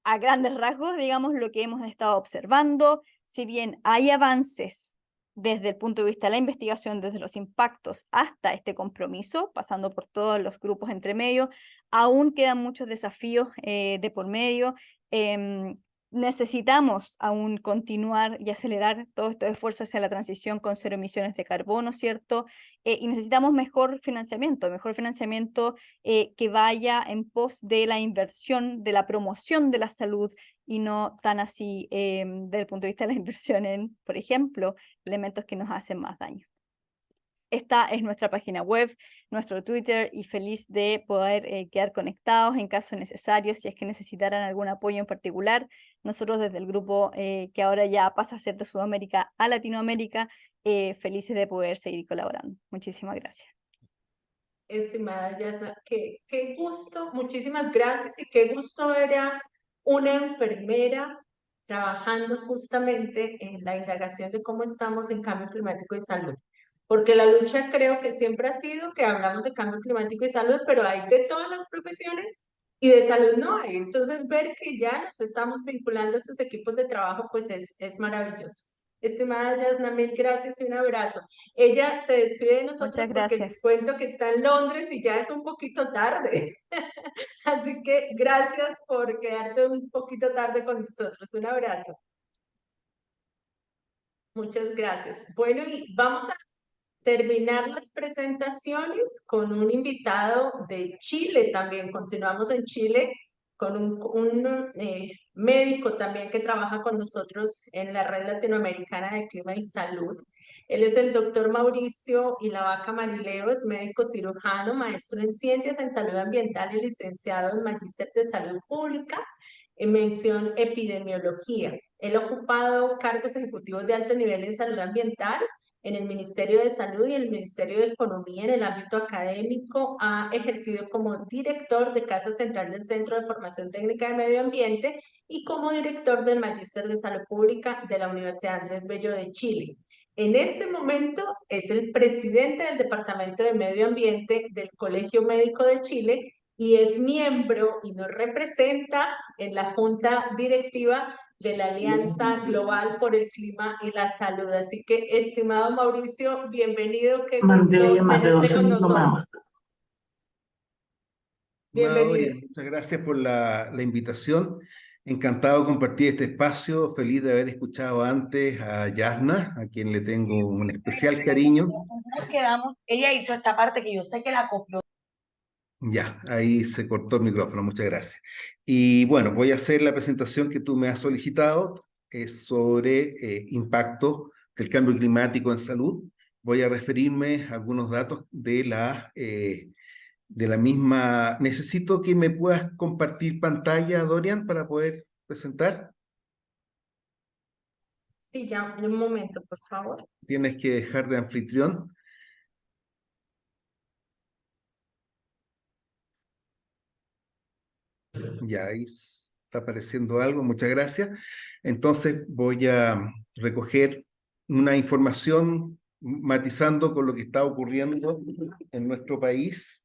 a grandes rasgos, digamos, lo que hemos estado observando. Si bien hay avances desde el punto de vista de la investigación, desde los impactos hasta este compromiso, pasando por todos los grupos entre medio, aún quedan muchos desafíos de por medio. Necesitamos aún continuar y acelerar todos estos esfuerzos hacia la transición con cero emisiones de carbono, ¿cierto? Y necesitamos mejor financiamiento que vaya en pos de la inversión, de la promoción de la salud, y no tan así desde el punto de vista de la inversión en, por ejemplo, elementos que nos hacen más daño. Esta es nuestra página web, nuestro Twitter, y feliz de poder quedar conectados en caso necesario, si es que necesitaran algún apoyo en particular. Nosotros desde el grupo que ahora ya pasa a ser de Sudamérica a Latinoamérica, felices de poder seguir colaborando. Muchísimas gracias. Estimada Yasna, qué gusto, muchísimas gracias, y qué gusto ver a una enfermera trabajando justamente en la indagación de cómo estamos en cambio climático y salud. Porque la lucha creo que siempre ha sido que hablamos de cambio climático y salud, pero hay de todas las profesiones y de salud no hay. Entonces ver que ya nos estamos vinculando a estos equipos de trabajo, pues es maravilloso. Estimada Yasna, mil gracias y un abrazo. Ella se despide de nosotros Muchas porque gracias. les cuento que está en Londres y ya es un poquito tarde. Así que gracias por quedarte un poquito tarde con nosotros. Un abrazo. Muchas gracias. Bueno, y vamos a terminar las presentaciones con un invitado de Chile también. Continuamos en Chile con un médico también que trabaja con nosotros en la Red Latinoamericana de Clima y Salud. Él es el doctor Mauricio Ilavaca Marileo, es médico cirujano, maestro en Ciencias en Salud Ambiental y licenciado en Magíster de Salud Pública en mención epidemiología. Él ha ocupado cargos ejecutivos de alto nivel en salud ambiental en el Ministerio de Salud y en el Ministerio de Economía en el ámbito académico. Ha ejercido como director de Casa Central del Centro de Formación Técnica de Medio Ambiente y como director del Magíster de Salud Pública de la Universidad Andrés Bello de Chile. En este momento es el presidente del Departamento de Medio Ambiente del Colegio Médico de Chile y es miembro y nos representa en la Junta Directiva de la Alianza Global por el Clima y la Salud. Así que, estimado Mauricio, bienvenido, qué gusto tenerte con nosotros. Bienvenido. Muchas gracias por la invitación. Encantado de compartir este espacio. Feliz de haber escuchado antes a Yasna, a quien le tengo un especial cariño. Nos quedamos, ella hizo esta parte que yo sé que la copió. Ya, ahí se cortó el micrófono, muchas gracias. Y bueno, voy a hacer la presentación que tú me has solicitado, es sobre impacto del cambio climático en salud. Voy a referirme a algunos datos de la misma. Necesito que me puedas compartir pantalla, Dorian, para poder presentar. Sí, ya, un momento, por favor. Tienes que dejar de anfitrión. Ya, ahí está apareciendo algo, muchas gracias. Entonces voy a recoger una información matizando con lo que está ocurriendo en nuestro país.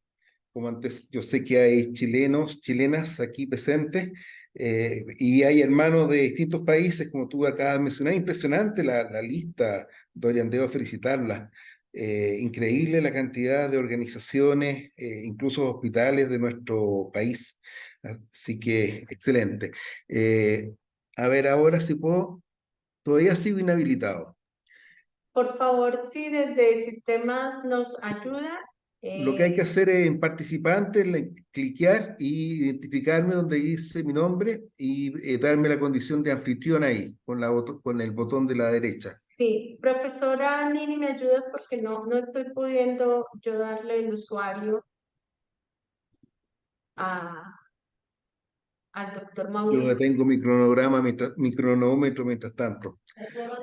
Como antes, yo sé que hay chilenos, chilenas aquí presentes, y hay hermanos de distintos países, como tú acabas de mencionar. Impresionante la lista, Dorian, debo felicitarla. Increíble la cantidad de organizaciones, incluso hospitales de nuestro país. Así que, excelente. A ver, ahora si puedo, todavía sigo inhabilitado. Por favor, si desde sistemas nos ayuda. Lo que hay que hacer es en participantes, cliquear y identificarme donde dice mi nombre y darme la condición de anfitrión ahí, con el botón de la derecha. Sí, profesora Nini, ¿me ayudas? Porque no estoy pudiendo yo darle el usuario al doctor Yo Mauricio. tengo mi cronograma, mi cronómetro mientras tanto.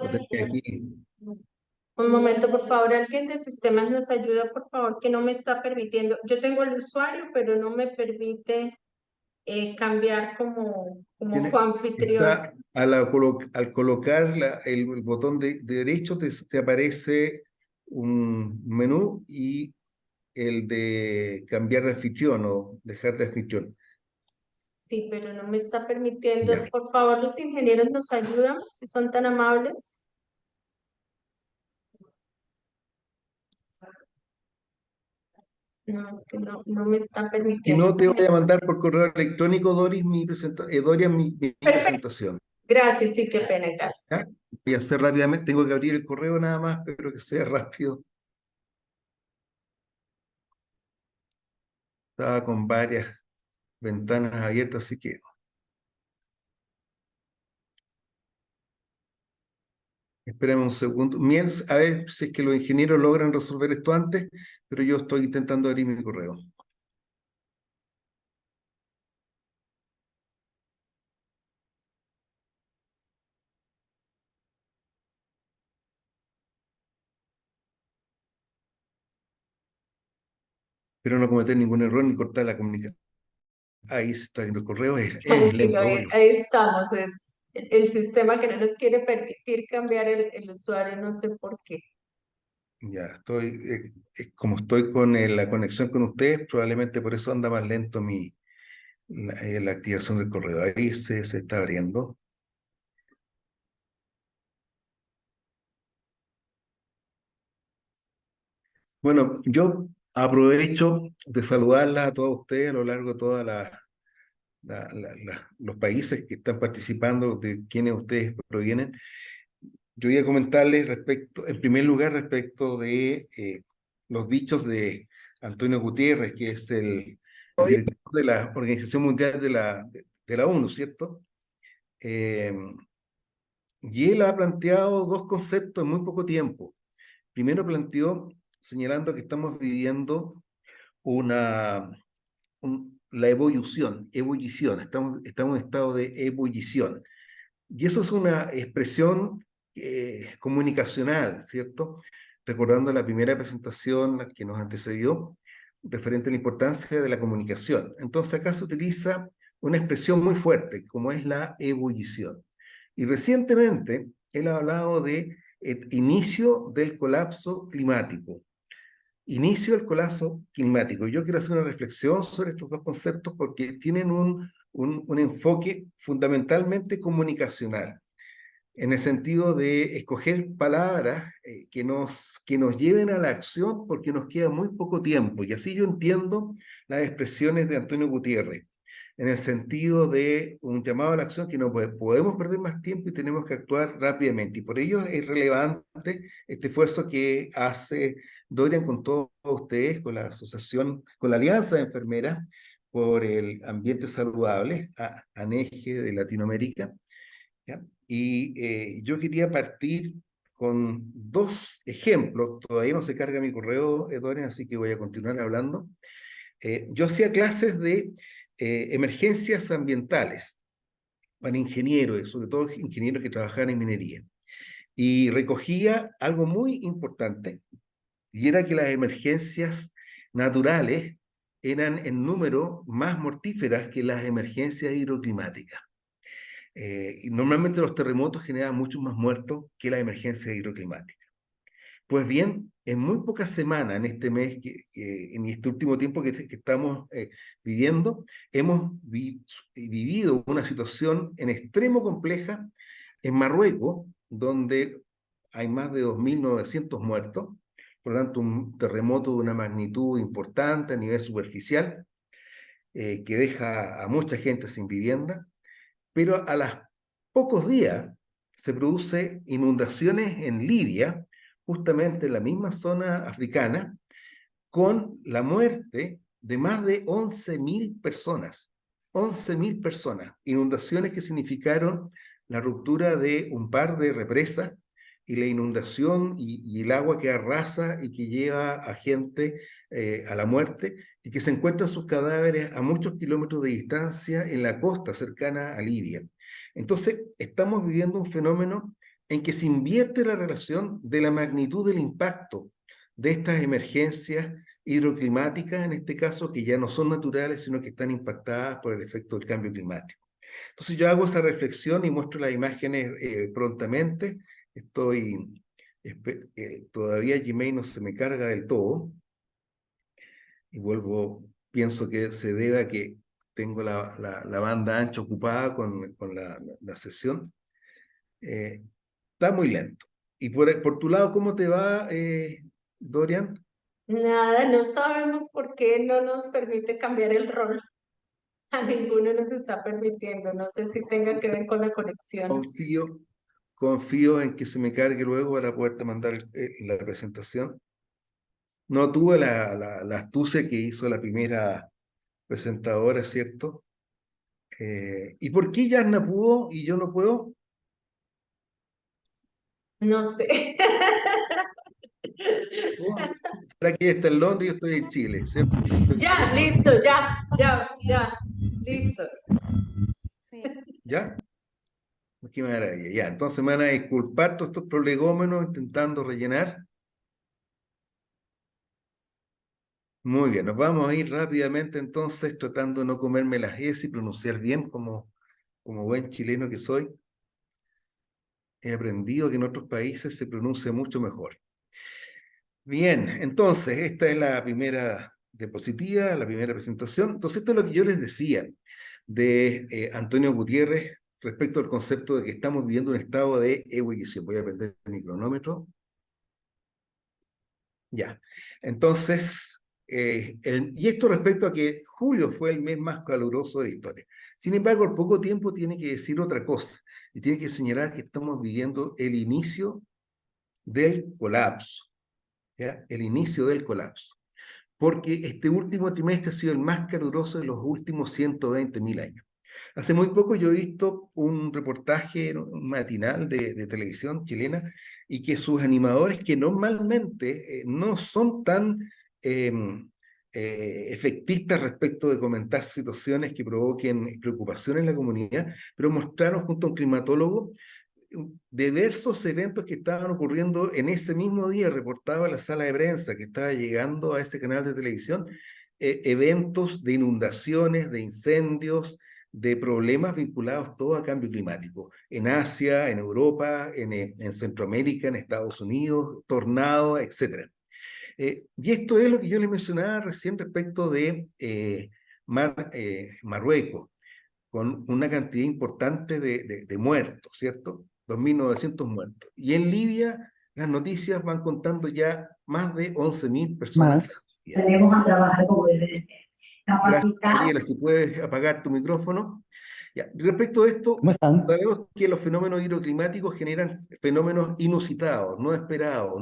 Lo tengo aquí. Un momento, por favor, alguien de sistemas nos ayuda, por favor, que no me está permitiendo. Yo tengo el usuario, pero no me permite cambiar como coanfitrión. Al colocar el botón de derecho te aparece un menú y el de cambiar de anfitrión o dejar de anfitrión. Sí, pero no me está permitiendo. Ya. Por favor, los ingenieros nos ayudan, si son tan amables. No, es que no me está Si permitiendo. no, te voy a mandar por correo electrónico, Doris, Dorian, mi Perfecto. presentación. Gracias, sí, qué pena, gracias. ¿Ya? Voy a hacer rápidamente, tengo que abrir el correo nada más, pero que sea rápido. Estaba con varias ventanas abiertas, así que... Espérame un segundo. A ver si es que los ingenieros logran resolver esto antes, pero yo estoy intentando abrir mi correo. Espero no cometer ningún error ni cortar la comunicación. Ahí se está viendo el correo, es lento. Ahí estamos, es el sistema que no nos quiere permitir cambiar el usuario, no sé por qué. Ya estoy, como estoy con la conexión con ustedes, probablemente por eso anda más lento la activación del correo. Ahí se está abriendo. Bueno, yo aprovecho de saludarlas a todos ustedes a lo largo de todos los países que están participando, de quienes ustedes provienen. Yo voy a comentarles respecto, en primer lugar, respecto de los dichos de Antonio Gutiérrez, que es el director de la Organización Mundial de la ONU, ¿cierto? Y él ha planteado dos conceptos en muy poco tiempo. Primero planteó señalando que estamos viviendo la ebullición, estamos en estado de ebullición. Y eso es una expresión comunicacional, ¿cierto? Recordando la primera presentación la que nos antecedió, referente a la importancia de la comunicación. Entonces acá se utiliza una expresión muy fuerte, como es la ebullición. Y recientemente él ha hablado de inicio del colapso climático. Inicio del colapso climático. Yo quiero hacer una reflexión sobre estos dos conceptos porque tienen un enfoque fundamentalmente comunicacional, en el sentido de escoger palabras que nos lleven a la acción porque nos queda muy poco tiempo. Y así yo entiendo las expresiones de Antonio Gutiérrez, en el sentido de un llamado a la acción que no podemos perder más tiempo y tenemos que actuar rápidamente. Y por ello es relevante este esfuerzo que hace Dorian con todos ustedes, con la asociación, con la Alianza de Enfermeras por el Ambiente Saludable, ANEGE de Latinoamérica, ¿ya? Y yo quería partir con dos ejemplos. Todavía no se carga mi correo, Dorian, así que voy a continuar hablando. Yo hacía clases de emergencias ambientales para ingenieros, sobre todo ingenieros que trabajaban en minería. Y recogía algo muy importante, y era que las emergencias naturales eran en número más mortíferas que las emergencias hidroclimáticas. Y normalmente los terremotos generan muchos más muertos que las emergencias hidroclimáticas. Pues bien, en muy pocas semanas, en este mes, en este último tiempo que estamos viviendo, hemos vivido una situación en extremo compleja en Marruecos, donde hay más de 2.900 muertos, por lo tanto un terremoto de una magnitud importante a nivel superficial, que deja a mucha gente sin vivienda, pero a los pocos días se produce inundaciones en Libia, justamente en la misma zona africana, con la muerte de más de 11.000 personas. 11.000 personas. Inundaciones que significaron la ruptura de un par de represas y la inundación y el agua que arrasa y que lleva a gente a la muerte y que se encuentran sus cadáveres a muchos kilómetros de distancia en la costa cercana a Libia. Entonces, estamos viviendo un fenómeno en que se invierte la relación de la magnitud del impacto de estas emergencias hidroclimáticas, en este caso, que ya no son naturales, sino que están impactadas por el efecto del cambio climático. Entonces yo hago esa reflexión y muestro las imágenes prontamente. Todavía Gmail no se me carga del todo, y pienso que se debe a que tengo la banda ancha ocupada con la sesión. Está muy lento. Y por tu lado, ¿cómo te va, Dorian? Nada, no sabemos por qué no nos permite cambiar el rol. A ninguno nos está permitiendo. No sé si tenga que ver con la conexión. Confío en que se me cargue luego para poderte mandar la presentación. No tuve la astucia que hizo la primera presentadora, ¿cierto? ¿Y por qué Yarna pudo y yo no puedo? No sé. Ahora que está en Londres y yo estoy en Chile, ¿cierto? Ya, listo, ya, listo. ¿Ya? Qué maravilla. Ya, entonces me van a disculpar todos estos prolegómenos intentando rellenar. Muy bien, nos vamos a ir rápidamente entonces tratando de no comerme las S y pronunciar bien como buen chileno que soy. He aprendido que en otros países se pronuncia mucho mejor. Bien, entonces esta es la primera diapositiva, la primera presentación. Entonces esto es lo que yo les decía de Antonio Gutiérrez respecto al concepto de que estamos viviendo un estado de ebullición. Voy a prender mi cronómetro. Ya. Entonces, y esto respecto a que julio fue el mes más caluroso de la historia. Sin embargo, al poco tiempo tiene que decir otra cosa, y tiene que señalar que estamos viviendo el inicio del colapso, ¿ya? El inicio del colapso. Porque este último trimestre ha sido el más caluroso de los últimos 120.000 años. Hace muy poco yo he visto un reportaje, un matinal de televisión chilena, y que sus animadores, que normalmente no son tan efectistas respecto de comentar situaciones que provoquen preocupación en la comunidad, pero mostraron junto a un climatólogo diversos eventos que estaban ocurriendo en ese mismo día, reportado a la sala de prensa que estaba llegando a ese canal de televisión, eventos de inundaciones, de incendios, de problemas vinculados todo a cambio climático, en Asia, en Europa, en Centroamérica, en Estados Unidos, tornados, etc. Y esto es lo que yo les mencionaba recién respecto de Marruecos, con una cantidad importante de muertos, ¿cierto? 2.900 muertos. Y en Libia las noticias van contando ya más de 11.000 personas. Tenemos a trabajar como debe de ser. Gracias, Gabriela, si puedes apagar tu micrófono. Ya. Respecto a esto, ¿Cómo están? sabemos que los fenómenos hidroclimáticos generan fenómenos inusitados, no esperados,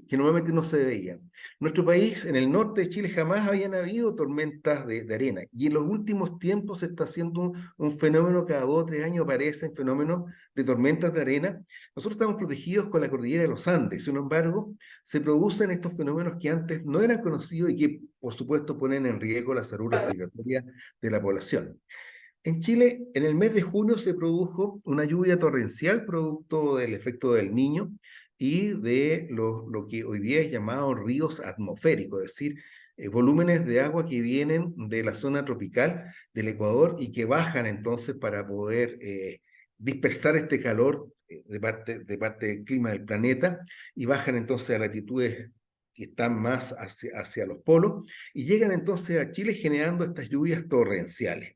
que normalmente no se veían. Nuestro país, en el norte de Chile, jamás habían habido tormentas de arena, y en los últimos tiempos se está haciendo un fenómeno, cada 2 o 3 años aparecen fenómenos de tormentas de arena. Nosotros estamos protegidos con la cordillera de los Andes, sin embargo, se producen estos fenómenos que antes no eran conocidos y que, por supuesto, ponen en riesgo la salud respiratoria de la población. En Chile, en el mes de junio se produjo una lluvia torrencial producto del efecto del Niño y de lo que hoy día es llamado ríos atmosféricos, es decir, volúmenes de agua que vienen de la zona tropical del Ecuador y que bajan entonces para poder dispersar este calor de parte del clima del planeta, y bajan entonces a latitudes que están más hacia los polos, y llegan entonces a Chile generando estas lluvias torrenciales.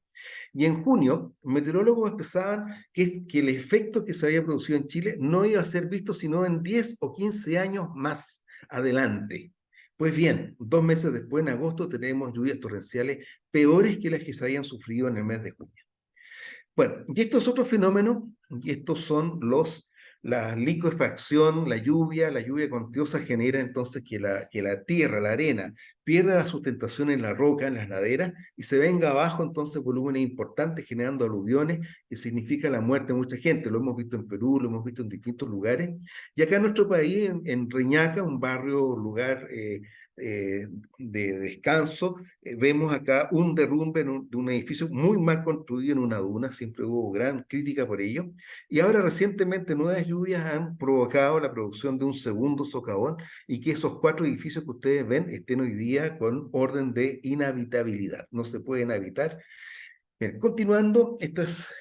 Y en junio, meteorólogos expresaban que el efecto que se había producido en Chile no iba a ser visto sino en 10 o 15 años más adelante. Pues bien, 2 meses después, en agosto, tenemos lluvias torrenciales peores que las que se habían sufrido en el mes de junio. Bueno, y estos otros fenómenos, y estos son la liquefacción, la lluvia cuantiosa genera entonces que la tierra, la arena, pierda la sustentación en la roca, en las laderas, y se venga abajo entonces volúmenes importantes generando aluviones, que significa la muerte de mucha gente. Lo hemos visto en Perú, lo hemos visto en distintos lugares, y acá en nuestro país, en Reñaca, un lugar de descanso, vemos acá un derrumbe de un edificio muy mal construido en una duna, siempre hubo gran crítica por ello, y ahora recientemente nuevas lluvias han provocado la producción de un segundo socavón, y que esos 4 edificios que ustedes ven estén hoy día con orden de inhabitabilidad, no se pueden habitar. Bien, continuando,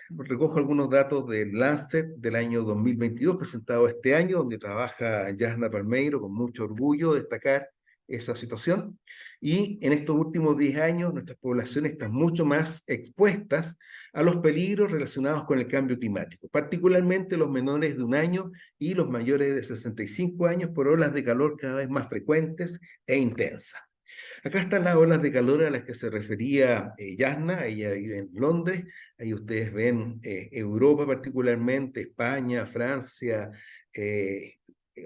recojo algunos datos del Lancet del año 2022, presentado este año, donde trabaja Yasna Palmeiro, con mucho orgullo destacar esa situación. Y en estos últimos 10 años, nuestras poblaciones están mucho más expuestas a los peligros relacionados con el cambio climático, particularmente los menores de 1 año y los mayores de 65 años, por olas de calor cada vez más frecuentes e intensas. Acá están las olas de calor a las que se refería Yasna. Ella vive en Londres. Ahí ustedes ven Europa particularmente, España, Francia,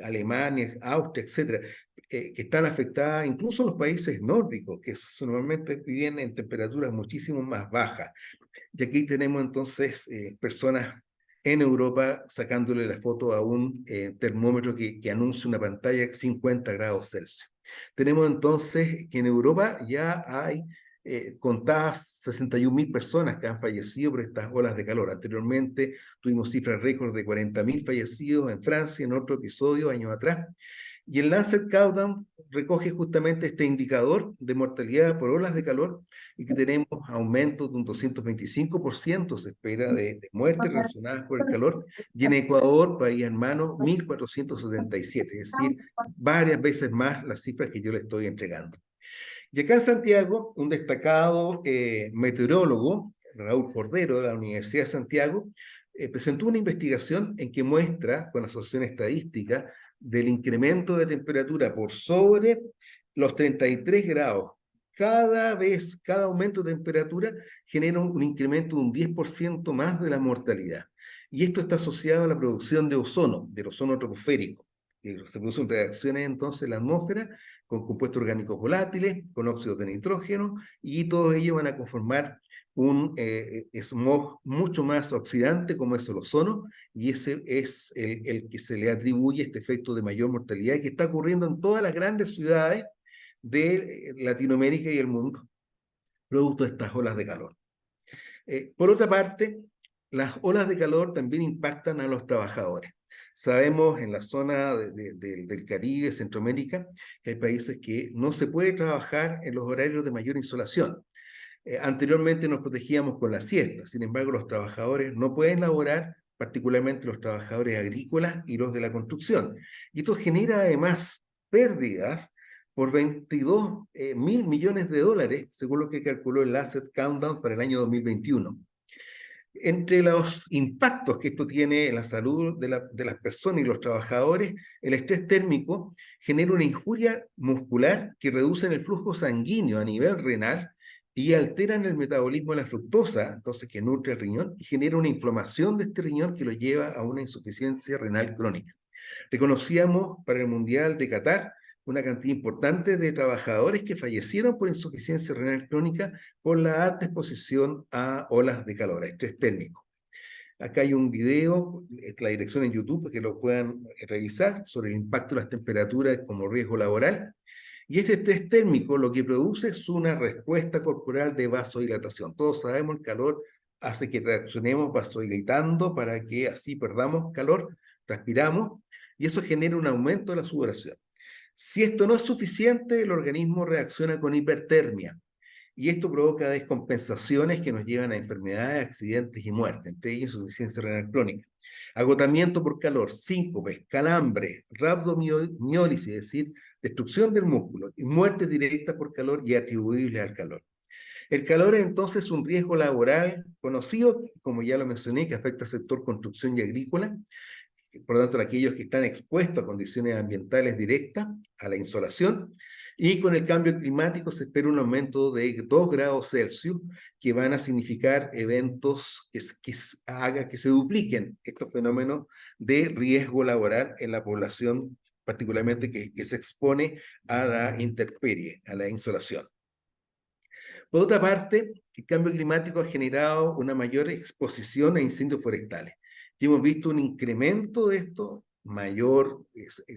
Alemania, Austria, etcétera, que están afectadas, incluso los países nórdicos, que normalmente viven en temperaturas muchísimo más bajas. Y aquí tenemos entonces personas en Europa sacándole la foto a un termómetro que anuncia una pantalla de 50 grados Celsius. Tenemos entonces que en Europa ya hay contadas 61.000 personas que han fallecido por estas olas de calor. Anteriormente tuvimos cifras récord de 40.000 fallecidos en Francia en otro episodio años atrás. Y el Lancet Countdown recoge justamente este indicador de mortalidad por olas de calor, y que tenemos aumentos de un 225%, se espera, de muertes relacionadas con el calor, y en Ecuador, país hermano, 1.477, es decir, varias veces más las cifras que yo le estoy entregando. Y acá en Santiago, un destacado meteorólogo, Raúl Cordero, de la Universidad de Santiago, presentó una investigación en que muestra, con asociación estadística, del incremento de temperatura por sobre los 33 grados, cada aumento de temperatura genera un incremento de un 10% más de la mortalidad. Y esto está asociado a la producción de ozono, del ozono troposférico. Se producen reacciones entonces en la atmósfera con compuestos orgánicos volátiles, con óxidos de nitrógeno, y todos ellos van a conformar un smog mucho más oxidante como es el ozono, y ese es el que se le atribuye este efecto de mayor mortalidad que está ocurriendo en todas las grandes ciudades de Latinoamérica y el mundo, producto de estas olas de calor. Por otra parte, las olas de calor también impactan a los trabajadores. Sabemos en la zona del Caribe, Centroamérica, que hay países que no se puede trabajar en los horarios de mayor insolación. Anteriormente nos protegíamos con la siesta, sin embargo los trabajadores no pueden laborar, particularmente los trabajadores agrícolas y los de la construcción. Y esto genera además pérdidas por 22 mil millones de dólares, según lo que calculó el Asset Countdown para el año 2021. Entre los impactos que esto tiene en la salud de las personas y los trabajadores, el estrés térmico genera una injuria muscular que reduce el flujo sanguíneo a nivel renal y alteran el metabolismo de la fructosa, entonces que nutre el riñón, y genera una inflamación de este riñón que lo lleva a una insuficiencia renal crónica. Reconocíamos para el Mundial de Qatar una cantidad importante de trabajadores que fallecieron por insuficiencia renal crónica por la alta exposición a olas de calor, a estrés térmico. Acá hay un video, la dirección en YouTube, para que lo puedan revisar, sobre el impacto de las temperaturas como riesgo laboral. Y este estrés térmico lo que produce es una respuesta corporal de vasodilatación. Todos sabemos el calor hace que reaccionemos vasodilatando para que así perdamos calor, transpiramos, y eso genera un aumento de la sudoración. Si esto no es suficiente, el organismo reacciona con hipertermia, y esto provoca descompensaciones que nos llevan a enfermedades, accidentes y muerte, entre ellos insuficiencia renal crónica. Agotamiento por calor, síncopes, calambre, rhabdomiólisis, es decir, destrucción del músculo, y muertes directas por calor y atribuibles al calor. El calor es entonces un riesgo laboral conocido, como ya lo mencioné, que afecta al sector construcción y agrícola, por lo tanto, aquellos que están expuestos a condiciones ambientales directas, a la insolación, y con el cambio climático se espera un aumento de 2 grados Celsius, que van a significar eventos que haga que se dupliquen estos fenómenos de riesgo laboral en la población, particularmente que se expone a la intemperie, a la insolación. Por otra parte, el cambio climático ha generado una mayor exposición a incendios forestales. Y hemos visto un incremento de esto, mayor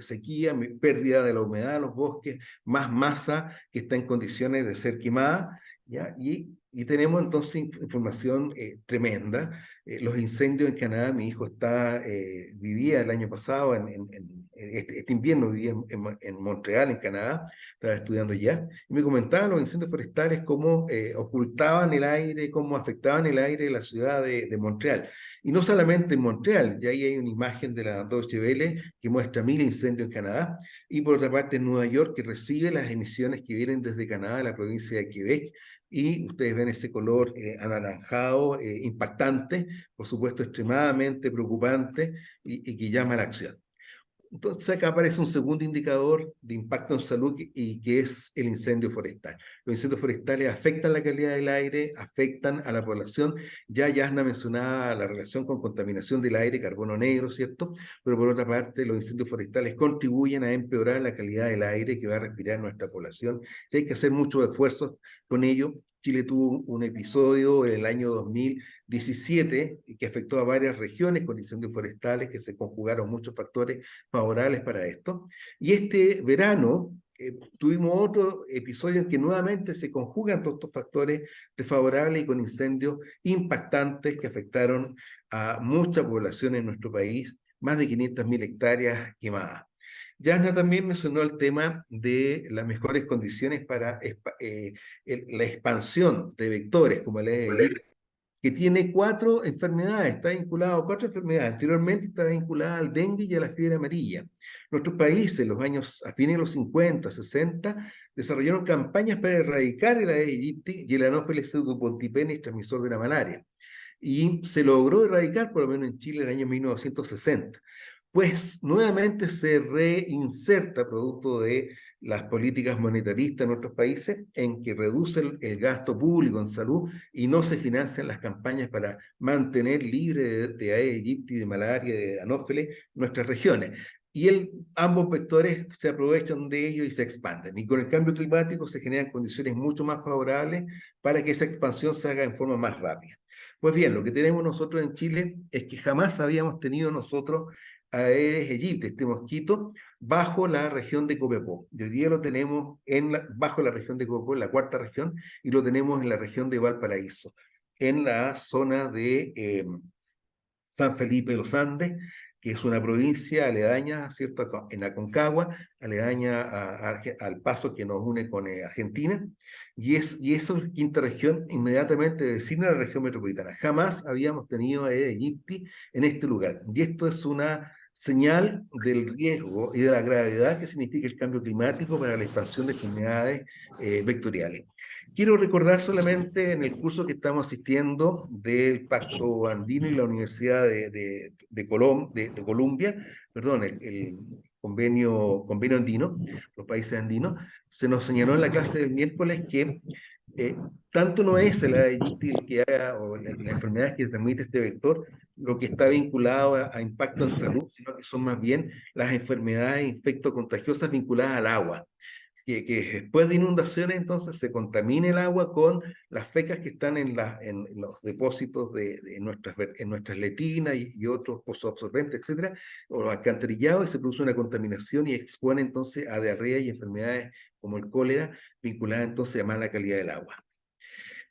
sequía, pérdida de la humedad de los bosques, más masa que está en condiciones de ser quemada, ¿ya? Y tenemos entonces información tremenda. Los incendios en Canadá, mi hijo vivía el año pasado, este invierno vivía en Montreal, en Canadá, estaba estudiando ya, y me comentaban los incendios forestales cómo ocultaban el aire, cómo afectaban el aire de la ciudad de Montreal. Y no solamente en Montreal, ya ahí hay una imagen de la Deutsche Welle que muestra 1000 incendios en Canadá, y por otra parte en Nueva York, que recibe las emisiones que vienen desde Canadá, la provincia de Quebec, y ustedes ven ese color anaranjado, impactante, por supuesto extremadamente preocupante y que llama a la acción. Entonces acá aparece un segundo indicador de impacto en salud y que es el incendio forestal. Los incendios forestales afectan la calidad del aire, afectan a la población. Ya Yasna mencionaba la relación con contaminación del aire, carbono negro, ¿cierto? Pero por otra parte, los incendios forestales contribuyen a empeorar la calidad del aire que va a respirar nuestra población. Y hay que hacer muchos esfuerzos con ello. Chile tuvo un episodio en el año 2017 que afectó a varias regiones con incendios forestales, que se conjugaron muchos factores favorables para esto. Y este verano tuvimos otro episodio en que nuevamente se conjugan todos estos factores desfavorables y con incendios impactantes que afectaron a mucha población en nuestro país, más de 500.000 hectáreas quemadas. Yasna también mencionó el tema de las mejores condiciones para la expansión de vectores, como el EHI, que tiene 4 enfermedades, está vinculado a 4 enfermedades. Anteriormente estaba vinculada al dengue y a la fiebre amarilla. Nuestros países, a fines de los 50, 60, desarrollaron campañas para erradicar el Aedes aegypti y el Anopheles pseudopontipenis, transmisor de la malaria. Y se logró erradicar, por lo menos en Chile, en el año 1960. pues nuevamente se reinserta producto de las políticas monetaristas en nuestros países, en que reduce el gasto público en salud y no se financian las campañas para mantener libre de Aedes aegypti, de malaria, de anófeles nuestras regiones. Y ambos vectores se aprovechan de ello y se expanden. Y con el cambio climático se generan condiciones mucho más favorables para que esa expansión se haga en forma más rápida. Pues bien, lo que tenemos nosotros en Chile es que jamás habíamos tenido nosotros Aedes aegypti, este mosquito, bajo la región de Copiapó. Y hoy día lo tenemos bajo la región de Copiapó, en la cuarta región, y lo tenemos en la región de Valparaíso, en la zona de San Felipe de los Andes, que es una provincia aledaña, ¿cierto?, en Aconcagua, aledaña al paso que nos une con Argentina, y esa quinta región inmediatamente vecina a la región metropolitana. Jamás habíamos tenido Aedes aegypti en este lugar, y esto es una señal del riesgo y de la gravedad que significa el cambio climático para la expansión de enfermedades vectoriales. Quiero recordar solamente en el curso que estamos asistiendo del Pacto Andino y la Universidad de Colombia, perdón, el convenio andino, los países andinos, se nos señaló en la clase del miércoles que tanto no es el Aedes aegypti o las enfermedades que transmite este vector lo que está vinculado a impacto en salud, sino que son más bien las enfermedades infectocontagiosas vinculadas al agua. Que después de inundaciones entonces se contamine el agua con las fecas que están en los depósitos en nuestras letrinas y otros pozos absorbentes, etcétera, o los alcantarillados, y se produce una contaminación y expone entonces a diarrea y enfermedades como el cólera, vinculadas entonces a mala calidad del agua.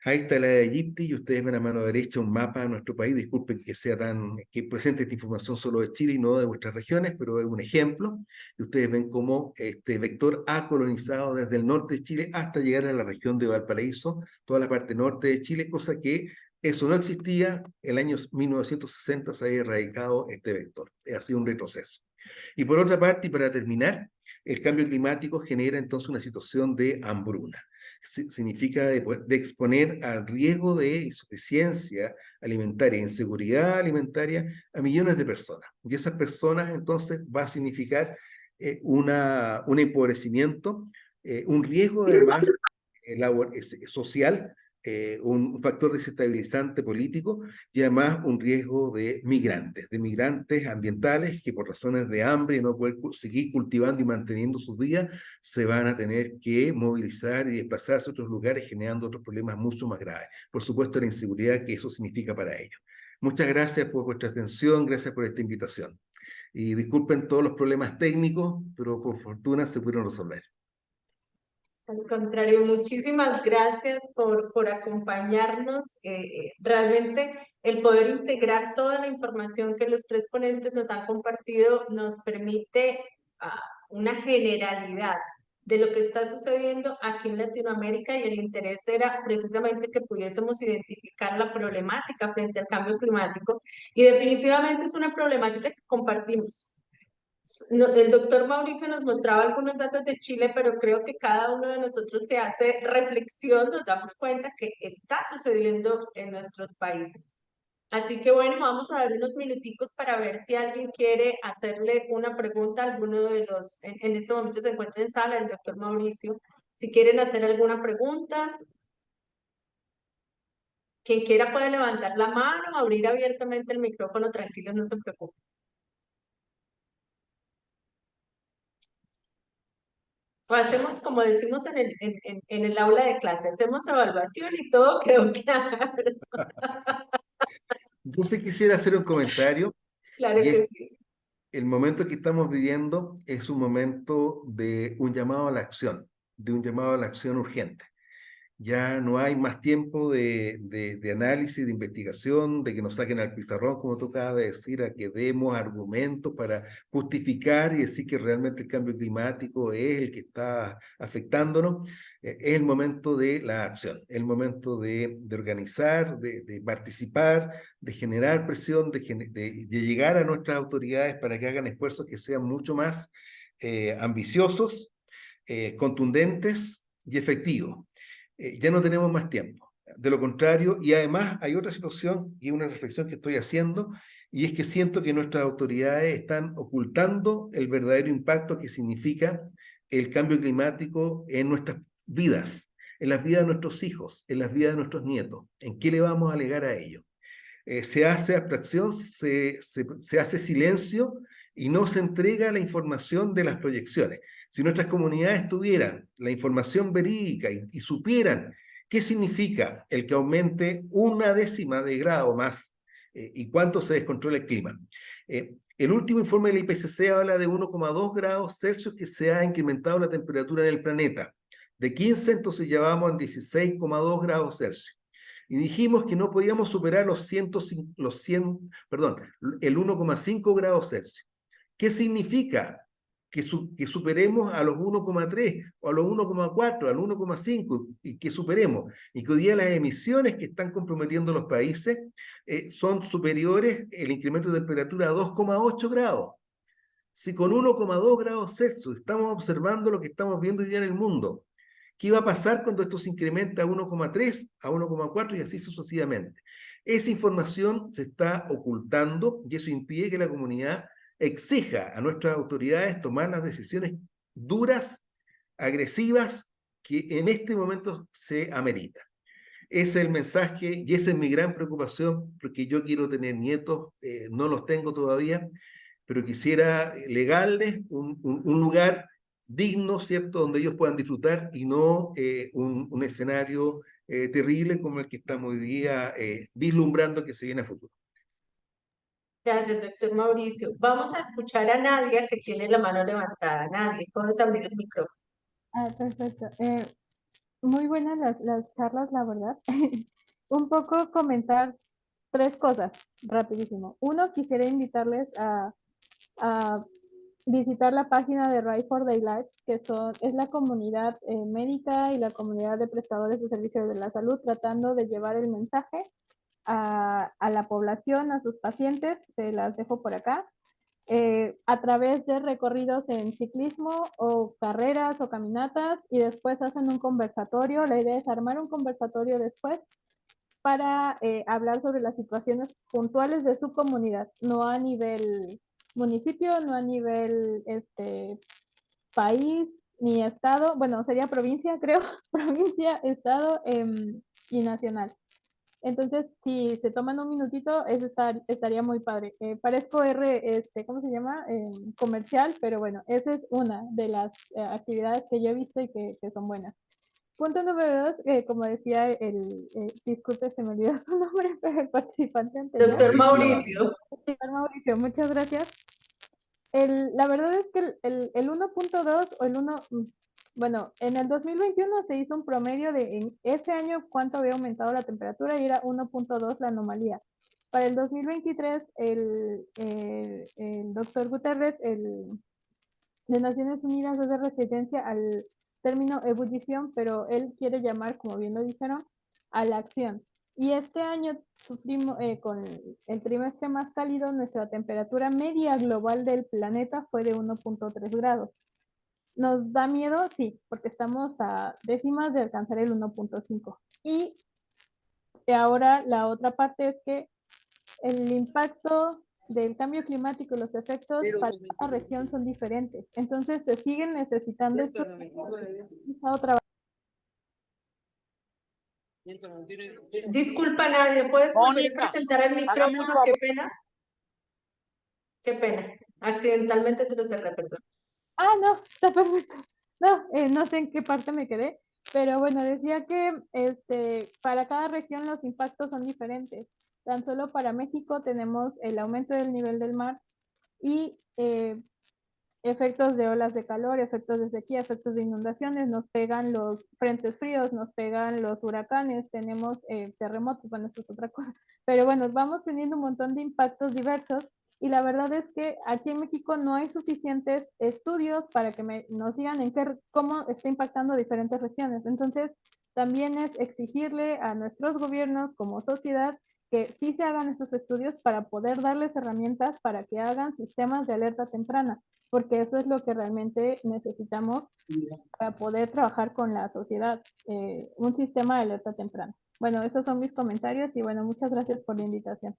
Ahí está la de Aegypti, y ustedes ven a mano derecha un mapa de nuestro país. Disculpen que presente esta información solo de Chile y no de vuestras regiones, pero es un ejemplo. Y ustedes ven cómo este vector ha colonizado desde el norte de Chile hasta llegar a la región de Valparaíso, toda la parte norte de Chile, cosa que eso no existía. En el año 1960 se había erradicado este vector. Ha sido un retroceso. Y por otra parte, y para terminar, el cambio climático genera entonces una situación de hambruna. Significa de exponer al riesgo de insuficiencia alimentaria, inseguridad alimentaria a millones de personas. Y esas personas entonces va a significar un empobrecimiento, un riesgo además social, un factor desestabilizante político, y además un riesgo de migrantes ambientales que por razones de hambre y no poder seguir cultivando y manteniendo sus vidas, se van a tener que movilizar y desplazarse a otros lugares, generando otros problemas mucho más graves. Por supuesto, la inseguridad que eso significa para ellos. Muchas gracias por vuestra atención, gracias por esta invitación. Y disculpen todos los problemas técnicos, pero por fortuna se pudieron resolver. Al contrario, muchísimas gracias por acompañarnos. Realmente el poder integrar toda la información que los tres ponentes nos han compartido nos permite una generalidad de lo que está sucediendo aquí en Latinoamérica, y el interés era precisamente que pudiésemos identificar la problemática frente al cambio climático, y definitivamente es una problemática que compartimos. El doctor Mauricio nos mostraba algunos datos de Chile, pero creo que cada uno de nosotros se hace reflexión, nos damos cuenta que está sucediendo en nuestros países. Así que bueno, vamos a dar unos minuticos para ver si alguien quiere hacerle una pregunta a alguno de los, en este momento se encuentra en sala el doctor Mauricio, si quieren hacer alguna pregunta. Quien quiera puede levantar la mano, abrir abiertamente el micrófono, tranquilos, no se preocupen. O hacemos como decimos en el aula de clase, hacemos evaluación y todo quedó claro. Yo sí quisiera hacer un comentario. Claro que sí. El momento que estamos viviendo es un momento de un llamado a la acción, de un llamado a la acción urgente. Ya no hay más tiempo de análisis, de investigación, de que nos saquen al pizarrón, como tú acabas de decir, a que demos argumentos para justificar y decir que realmente el cambio climático es el que está afectándonos. Es el momento de la acción, es el momento de organizar, de participar, de generar presión, de llegar a nuestras autoridades para que hagan esfuerzos que sean mucho más ambiciosos, contundentes y efectivos. Ya no tenemos más tiempo. De lo contrario, y además hay otra situación y una reflexión que estoy haciendo, y es que siento que nuestras autoridades están ocultando el verdadero impacto que significa el cambio climático en nuestras vidas, en las vidas de nuestros hijos, en las vidas de nuestros nietos. ¿En qué le vamos a alegar a ellos? Se hace abstracción, se hace silencio y no se entrega la información de las proyecciones. Si nuestras comunidades tuvieran la información verídica y supieran qué significa el que aumente 1/10 de grado más y cuánto se descontrola el clima. El último informe del IPCC habla de 1,2 grados Celsius que se ha incrementado la temperatura en el planeta. De 15, entonces ya vamos en 16,2 grados Celsius. Y dijimos que no podíamos superar el 1,5 grados Celsius. ¿Qué significa? Que superemos a los 1,3 o a los 1,4, al 1,5 y que superemos. Y que hoy día las emisiones que están comprometiendo los países son superiores, el incremento de temperatura a 2,8 grados. Si con 1,2 grados Celsius estamos observando lo que estamos viendo hoy día en el mundo, ¿qué va a pasar cuando esto se incrementa a 1,3, a 1,4 y así sucesivamente? Esa información se está ocultando y eso impide que la comunidad exija a nuestras autoridades tomar las decisiones duras, agresivas, que en este momento se amerita. Ese es el mensaje y esa es mi gran preocupación, porque yo quiero tener nietos, no los tengo todavía, pero quisiera legarles un lugar digno, ¿cierto?, donde ellos puedan disfrutar y no un escenario terrible como el que estamos hoy día vislumbrando que se viene a futuro. Gracias, doctor Mauricio. Vamos a escuchar a Nadia, que tiene la mano levantada. Nadia, puedes abrir el micrófono. Perfecto. Muy buenas las charlas, la verdad. Un poco comentar 3 cosas, rapidísimo. Uno, quisiera invitarles a visitar la página de Right for Their Lives, que es la comunidad médica y la comunidad de prestadores de servicios de la salud tratando de llevar el mensaje a la población, a sus pacientes. Se las dejo por acá. A través de recorridos en ciclismo o carreras o caminatas y después hacen un conversatorio. La idea es armar un conversatorio después para hablar sobre las situaciones puntuales de su comunidad, no a nivel municipio, no a nivel país ni estado, bueno, sería provincia, creo, provincia, estado y nacional. Entonces, si se toman un minutito, eso estaría muy padre. Parezco ¿cómo se llama? Comercial, pero bueno, esa es una de las actividades que yo he visto y que son buenas. Punto número 2, como decía disculpe, se me olvidó su nombre, pero el participante anterior. Doctor Mauricio. Doctor Mauricio, muchas gracias. La verdad es que el 1.2 o el 1, bueno, en el 2021 se hizo un promedio de en ese año cuánto había aumentado la temperatura y era 1.2 la anomalía. Para el 2023, el doctor Guterres, de Naciones Unidas, hace referencia al término ebullición, pero él quiere llamar, como bien lo dijeron, a la acción. Y este año sufrimos, con el trimestre más cálido, nuestra temperatura media global del planeta fue de 1.3 grados. ¿Nos da miedo? Sí, porque estamos a décimas de alcanzar el 1.5. Y ahora la otra parte es que el impacto del cambio climático y los efectos para cada región son diferentes. Entonces se siguen necesitando esto. Disculpa, Nadia, ¿puedes volver a presentar el micrófono? Qué pena. Qué pena. Accidentalmente te lo cerré, perdón. No, está perfecto. No, no sé en qué parte me quedé, pero bueno, decía que para cada región los impactos son diferentes. Tan solo para México tenemos el aumento del nivel del mar y efectos de olas de calor, efectos de sequía, efectos de inundaciones, nos pegan los frentes fríos, nos pegan los huracanes, tenemos terremotos, bueno, eso es otra cosa, pero bueno, vamos teniendo un montón de impactos diversos y la verdad es que aquí en México no hay suficientes estudios para que nos digan cómo está impactando diferentes regiones. Entonces, también es exigirle a nuestros gobiernos como sociedad que sí se hagan esos estudios para poder darles herramientas para que hagan sistemas de alerta temprana, porque eso es lo que realmente necesitamos para poder trabajar con la sociedad, un sistema de alerta temprana. Bueno, esos son mis comentarios y bueno, muchas gracias por la invitación.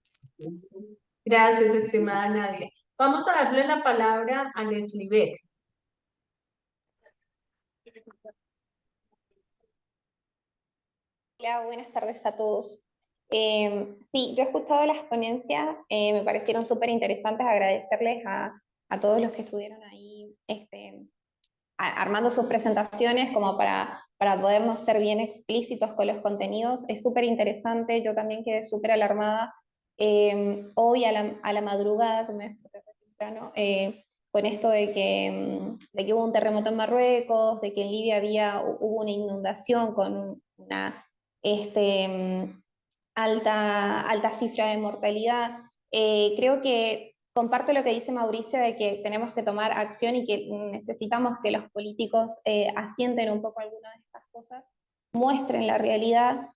Gracias, estimada Nadia. Vamos a darle la palabra a Leslie Beth. Hola, buenas tardes a todos. Sí, yo he escuchado las ponencias, me parecieron súper interesantes, agradecerles a todos los que estuvieron ahí armando sus presentaciones como para podernos ser bien explícitos con los contenidos. Es súper interesante, yo también quedé súper alarmada hoy a la madrugada, como es temprano, con esto de que hubo un terremoto en Marruecos, de que en Libia hubo una inundación con una alta cifra de mortalidad. Creo que comparto lo que dice Mauricio de que tenemos que tomar acción y que necesitamos que los políticos asienten un poco algunas de estas cosas, muestren la realidad,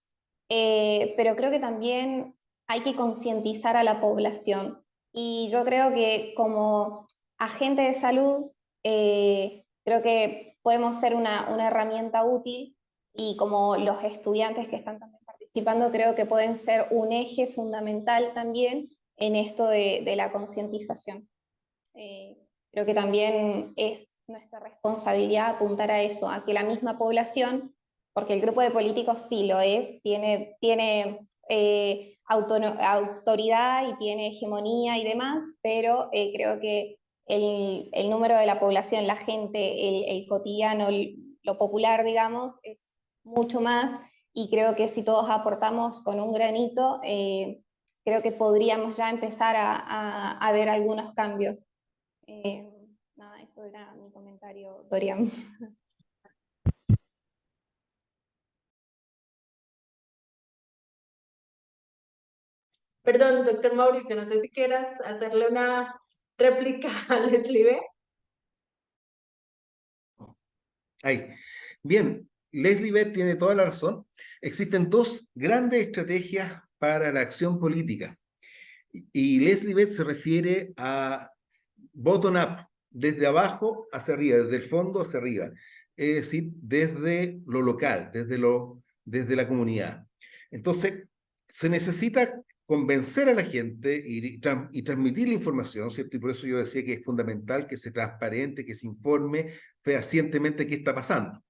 pero creo que también hay que concientizar a la población. Y yo creo que como agente de salud, creo que podemos ser una herramienta útil y como los estudiantes que están también participando, creo que pueden ser un eje fundamental también en esto de la concientización. Creo que también es nuestra responsabilidad apuntar a eso, a que la misma población, porque el grupo de políticos sí lo es, tiene autoridad y tiene hegemonía y demás, pero creo que el número de la población, la gente, el cotidiano, lo popular, digamos, es mucho más, y creo que si todos aportamos con un granito, creo que podríamos ya empezar a ver algunos cambios. Nada, eso era mi comentario, Dorian. Perdón, doctor Mauricio, no sé si quieras hacerle una réplica a Leslie Beth. Ahí. Bien, Leslie Beth tiene toda la razón. Existen dos grandes estrategias para la acción política. Y Leslie Beth se refiere a bottom-up, desde abajo hacia arriba, desde el fondo hacia arriba. Es decir, desde lo local, desde la comunidad. Entonces, se necesita convencer a la gente y transmitir la información, ¿cierto? Y por eso yo decía que es fundamental que se transparente, que se informe fehacientemente qué está pasando.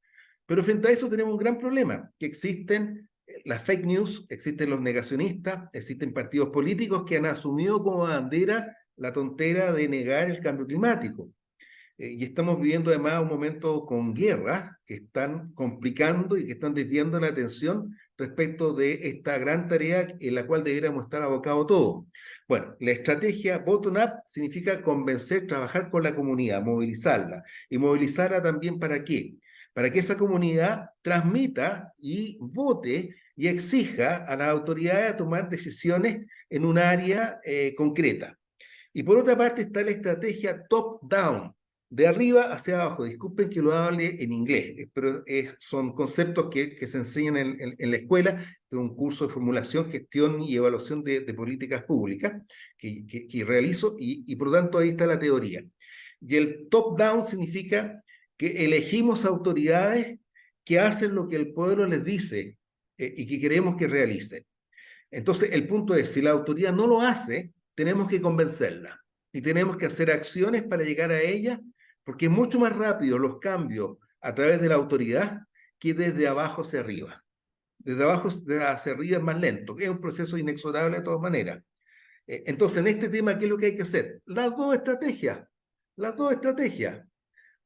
Pero frente a eso tenemos un gran problema, que existen las fake news, existen los negacionistas, existen partidos políticos que han asumido como bandera la tontera de negar el cambio climático. Y estamos viviendo además un momento con guerras que están complicando y que están desviando la atención respecto de esta gran tarea en la cual deberíamos estar abocados todos. Bueno, la estrategia bottom-up significa convencer, trabajar con la comunidad, movilizarla. ¿Y movilizarla también para qué? Para que esa comunidad transmita y vote y exija a las autoridades a tomar decisiones en un área concreta. Y por otra parte está la estrategia top-down, de arriba hacia abajo. Disculpen que lo hable en inglés, pero son conceptos que se enseñan en la escuela, de un curso de formulación, gestión y evaluación de políticas públicas que realizo, y por lo tanto ahí está la teoría. Y el top-down significa que elegimos autoridades que hacen lo que el pueblo les dice y que queremos que realicen. Entonces, el punto es, si la autoridad no lo hace, tenemos que convencerla y tenemos que hacer acciones para llegar a ella, porque es mucho más rápido los cambios a través de la autoridad que desde abajo hacia arriba. Desde abajo hacia arriba es más lento, es un proceso inexorable de todas maneras. Entonces, en este tema, ¿qué es lo que hay que hacer? Las dos estrategias.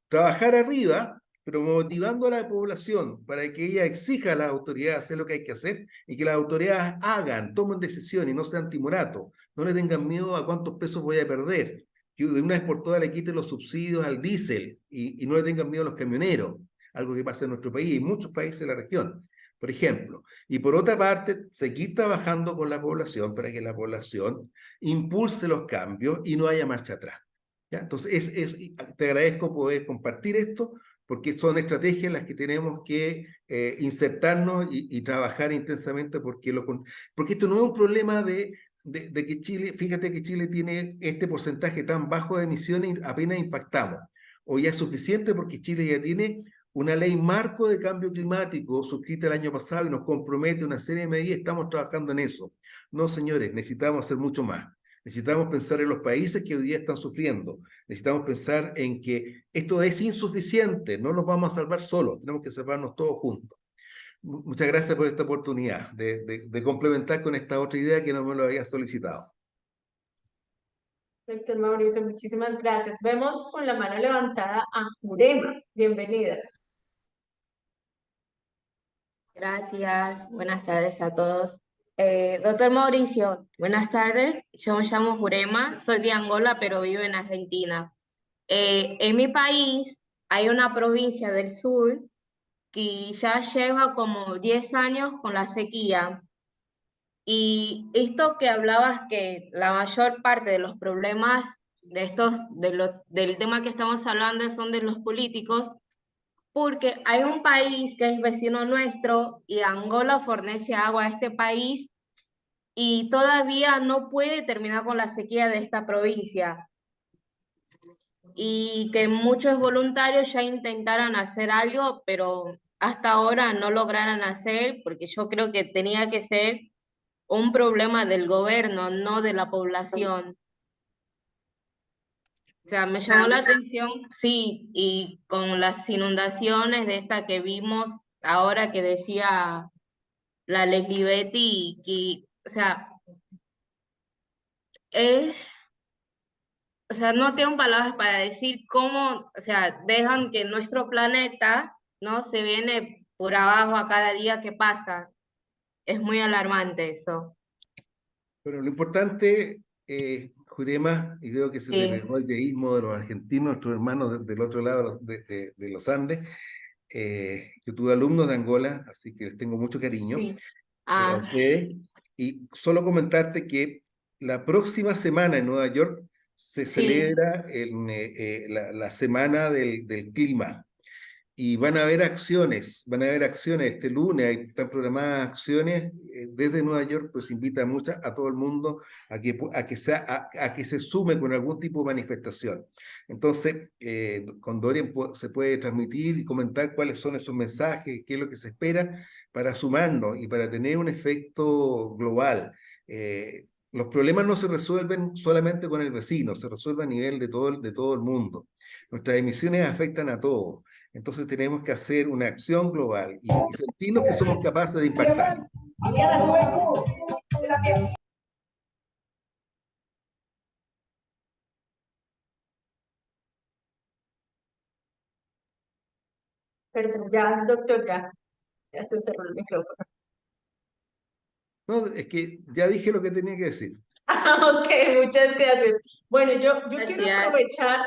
Trabajar arriba, pero motivando a la población para que ella exija a las autoridades hacer lo que hay que hacer y que las autoridades hagan, tomen decisiones y no sean timoratos, no le tengan miedo a cuántos pesos voy a perder, que de una vez por todas le quiten los subsidios al diésel y no le tengan miedo a los camioneros, algo que pasa en nuestro país y en muchos países de la región, por ejemplo. Y por otra parte, seguir trabajando con la población para que la población impulse los cambios y no haya marcha atrás. ¿Ya? Entonces, te agradezco poder compartir esto, porque son estrategias en las que tenemos que insertarnos y trabajar intensamente, porque esto no es un problema de que Chile, fíjate que Chile tiene este porcentaje tan bajo de emisiones y apenas impactamos. O ya es suficiente porque Chile ya tiene una ley marco de cambio climático suscrita el año pasado y nos compromete una serie de medidas, estamos trabajando en eso. No, señores, necesitamos hacer mucho más. Necesitamos pensar en los países que hoy día están sufriendo. Necesitamos pensar en que esto es insuficiente, no nos vamos a salvar solos, tenemos que salvarnos todos juntos. Muchas gracias por esta oportunidad de complementar con esta otra idea que no me lo había solicitado. Doctor Mauricio, muchísimas gracias. Vemos con la mano levantada a Jurema. Bienvenida. Gracias, buenas tardes a todos. Doctor Mauricio, buenas tardes. Yo me llamo Jurema, soy de Angola, pero vivo en Argentina. En mi país hay una provincia del sur que ya lleva como 10 años con la sequía. Y esto que hablabas, que la mayor parte de los problemas del tema que estamos hablando son de los políticos, porque hay un país que es vecino nuestro y Angola fornece agua a este país y todavía no puede terminar con la sequía de esta provincia. Y que muchos voluntarios ya intentaron hacer algo, pero hasta ahora no lograron hacer, porque yo creo que tenía que ser un problema del gobierno, no de la población. O sea, me llamó la atención, sí, y con las inundaciones de esta que vimos ahora que decía la Leslie Betty, que, o sea, no tengo palabras para decir cómo, o sea, dejan que nuestro planeta, ¿no? Se viene por abajo a cada día que pasa. Es muy alarmante eso. Pero lo importante, Jurema, y veo que se te Sí. pegó el yeísmo de los argentinos, nuestros hermanos del otro lado de los Andes. Yo tuve alumnos de Angola, así que les tengo mucho cariño Sí. a ustedes. Y solo comentarte que la próxima semana en Nueva York se Sí. celebra la semana del clima. Y van a haber acciones este lunes, están programadas acciones desde Nueva York, pues invita a todo el mundo a que se sume con algún tipo de manifestación. Entonces, con Dorian se puede transmitir y comentar cuáles son esos mensajes, qué es lo que se espera para sumarnos y para tener un efecto global. Los problemas no se resuelven solamente con el vecino, se resuelven a nivel de todo el mundo. Nuestras emisiones afectan a todos. Entonces tenemos que hacer una acción global y sentirnos que somos capaces de impactar. Perdón, ya, doctor, ya se cerró el micrófono. No, es que ya dije lo que tenía que decir. Ok, muchas gracias. Bueno, yo quiero Gracias. aprovechar,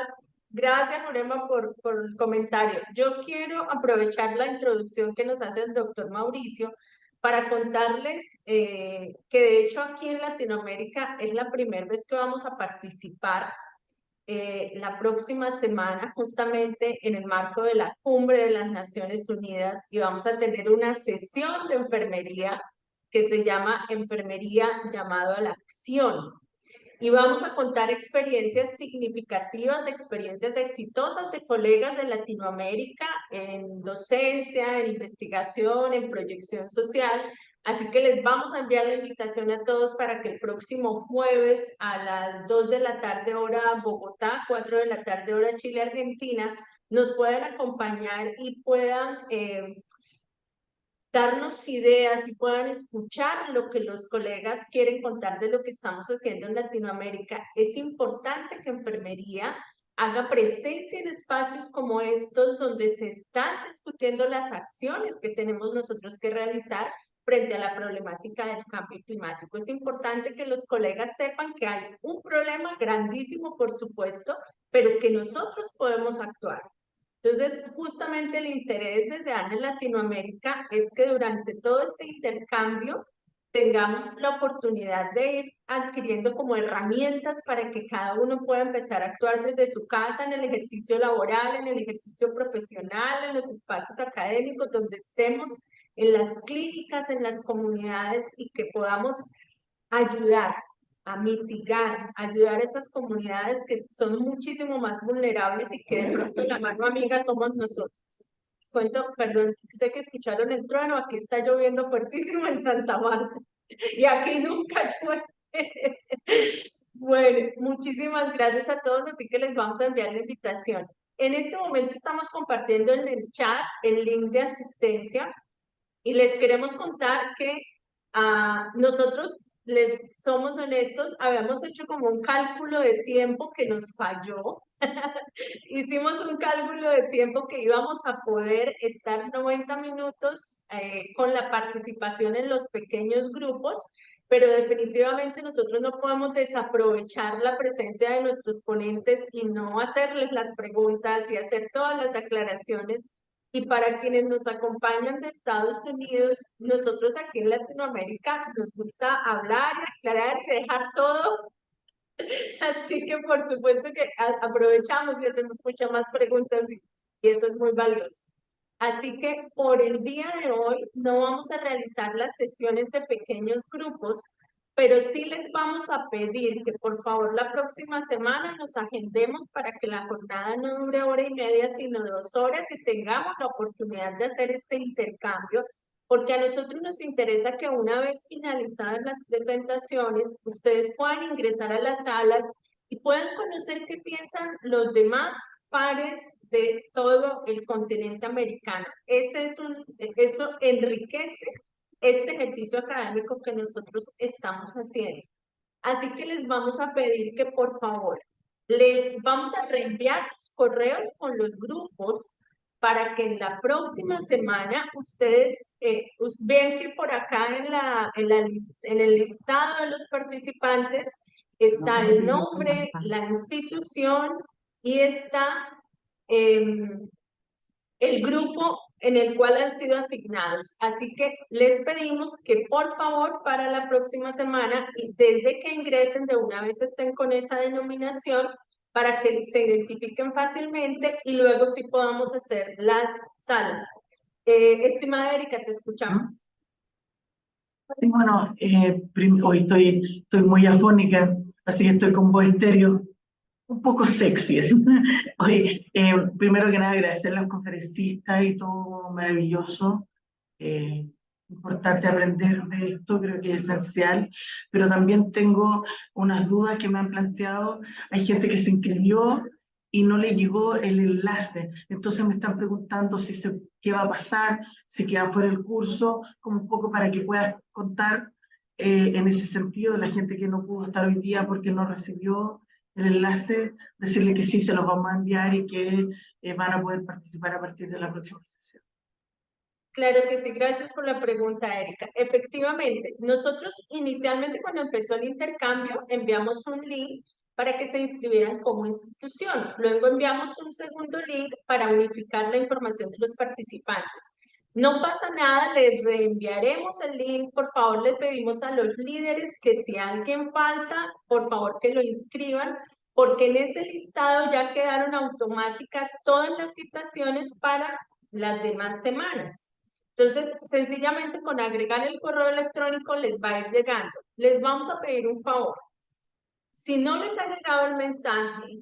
gracias Jurema por el comentario. Yo quiero aprovechar la introducción que nos hace el doctor Mauricio para contarles que de hecho aquí en Latinoamérica es la primera vez que vamos a participar la próxima semana justamente en el marco de la Cumbre de las Naciones Unidas y vamos a tener una sesión de enfermería que se llama Enfermería Llamado a la Acción. Y vamos a contar experiencias significativas, experiencias exitosas de colegas de Latinoamérica en docencia, en investigación, en proyección social. Así que les vamos a enviar la invitación a todos para que el próximo jueves a las 2 de la tarde hora Bogotá, 4 de la tarde hora Chile, Argentina, nos puedan acompañar y puedan darnos ideas y puedan escuchar lo que los colegas quieren contar de lo que estamos haciendo en Latinoamérica. Es importante que enfermería haga presencia en espacios como estos donde se están discutiendo las acciones que tenemos nosotros que realizar frente a la problemática del cambio climático. Es importante que los colegas sepan que hay un problema grandísimo, por supuesto, pero que nosotros podemos actuar. Entonces, justamente el interés desde ANA en Latinoamérica es que durante todo este intercambio tengamos la oportunidad de ir adquiriendo como herramientas para que cada uno pueda empezar a actuar desde su casa, en el ejercicio laboral, en el ejercicio profesional, en los espacios académicos donde estemos, en las clínicas, en las comunidades y que podamos ayudar a mitigar, ayudar a esas comunidades que son muchísimo más vulnerables y que de pronto la mano amiga somos nosotros. Les cuento, perdón, sé que escucharon el trueno, aquí está lloviendo fuertísimo en Santa Marta y aquí nunca llueve. Bueno, muchísimas gracias a todos, así que les vamos a enviar la invitación. En este momento estamos compartiendo en el chat el link de asistencia y les queremos contar que nosotros, les somos honestos, habíamos hecho como un cálculo de tiempo que nos falló. Hicimos un cálculo de tiempo que íbamos a poder estar 90 minutos con la participación en los pequeños grupos, pero definitivamente nosotros no podemos desaprovechar la presencia de nuestros ponentes y no hacerles las preguntas y hacer todas las aclaraciones. Y para quienes nos acompañan de Estados Unidos, nosotros aquí en Latinoamérica nos gusta hablar, aclarar y dejar todo. Así que por supuesto que aprovechamos y hacemos muchas más preguntas y eso es muy valioso. Así que por el día de hoy no vamos a realizar las sesiones de pequeños grupos, pero sí les vamos a pedir que por favor la próxima semana nos agendemos para que la jornada no dure 1 hora y media, sino 2 horas y tengamos la oportunidad de hacer este intercambio, porque a nosotros nos interesa que una vez finalizadas las presentaciones, ustedes puedan ingresar a las salas y puedan conocer qué piensan los demás pares de todo el continente americano. Eso enriquece este ejercicio académico que nosotros estamos haciendo. Así que les vamos a pedir que por favor, les vamos a reenviar los correos con los grupos para que en la próxima semana ustedes vean que por acá en el listado de los participantes está el nombre, la institución y está el grupo en el cual han sido asignados. Así que les pedimos que por favor para la próxima semana y desde que ingresen de una vez estén con esa denominación para que se identifiquen fácilmente y luego sí podamos hacer las salas. Estimada Erika, te escuchamos. Bueno, hoy estoy muy afónica, así que estoy con voz estéreo, un poco sexy. Oye, primero que nada agradecer a los conferencistas y todo maravilloso. Importante aprender de esto, creo que es esencial, pero también tengo unas dudas que me han planteado. Hay gente que se inscribió y no le llegó el enlace, entonces me están preguntando qué va a pasar, si queda fuera el curso, como un poco para que puedas contar en ese sentido, la gente que no pudo estar hoy día porque no recibió el enlace, decirle que sí, se los vamos a enviar y que van a poder participar a partir de la próxima sesión. Claro que sí, gracias por la pregunta, Erika. Efectivamente, nosotros inicialmente cuando empezó el intercambio enviamos un link para que se inscribieran como institución. Luego enviamos un segundo link para unificar la información de los participantes. No pasa nada, les reenviaremos el link. Por favor, les pedimos a los líderes que si alguien falta, por favor que lo inscriban, porque en ese listado ya quedaron automáticas todas las citaciones para las demás semanas. Entonces, sencillamente con agregar el correo electrónico les va a ir llegando. Les vamos a pedir un favor. Si no les ha llegado el mensaje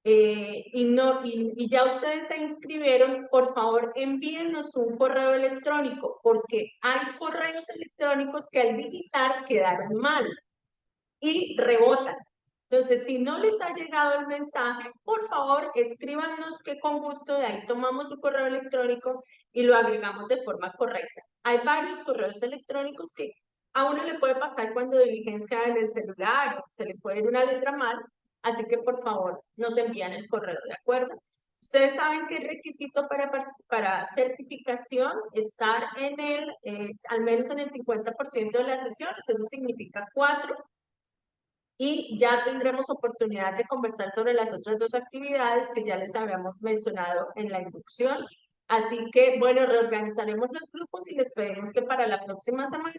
y ya ustedes se inscribieron, por favor envíennos un correo electrónico, porque hay correos electrónicos que al digitar quedaron mal y rebotan. Entonces, si no les ha llegado el mensaje, por favor, escríbanos que con gusto de ahí tomamos su correo electrónico y lo agregamos de forma correcta. Hay varios correos electrónicos que a uno le puede pasar cuando diligencia en el celular, se le puede ir una letra mal, así que por favor nos envían el correo, ¿de acuerdo? Ustedes saben que el requisito para certificación estar al menos en el 50% de las sesiones, eso significa 4. Y ya tendremos oportunidad de conversar sobre las otras 2 actividades que ya les habíamos mencionado en la inducción. Así que, bueno, reorganizaremos los grupos y les pedimos que para la próxima semana,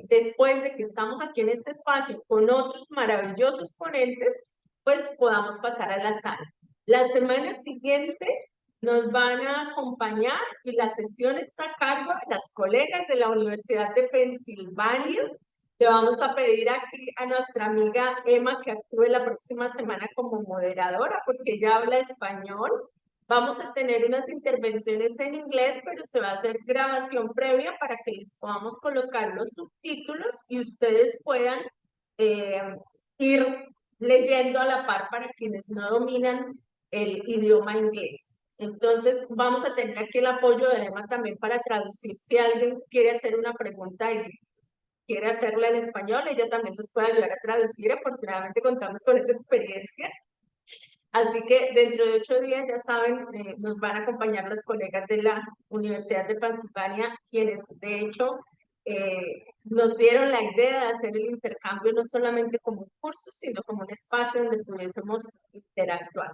después de que estamos aquí en este espacio con otros maravillosos ponentes, pues podamos pasar a la sala. La semana siguiente nos van a acompañar y la sesión está a cargo de las colegas de la Universidad de Pensilvania. Le vamos a pedir aquí a nuestra amiga Emma que actúe la próxima semana como moderadora porque ella habla español. Vamos a tener unas intervenciones en inglés, pero se va a hacer grabación previa para que les podamos colocar los subtítulos y ustedes puedan ir leyendo a la par para quienes no dominan el idioma inglés. Entonces, vamos a tener aquí el apoyo de Emma también para traducir. Si alguien quiere hacer una pregunta y quiere hacerla en español, ella también nos puede ayudar a traducir. Afortunadamente contamos con esa experiencia. Así que dentro de 8 días, ya saben, nos van a acompañar las colegas de la Universidad de Pensilvania, quienes de hecho nos dieron la idea de hacer el intercambio no solamente como un curso, sino como un espacio donde pudiésemos interactuar.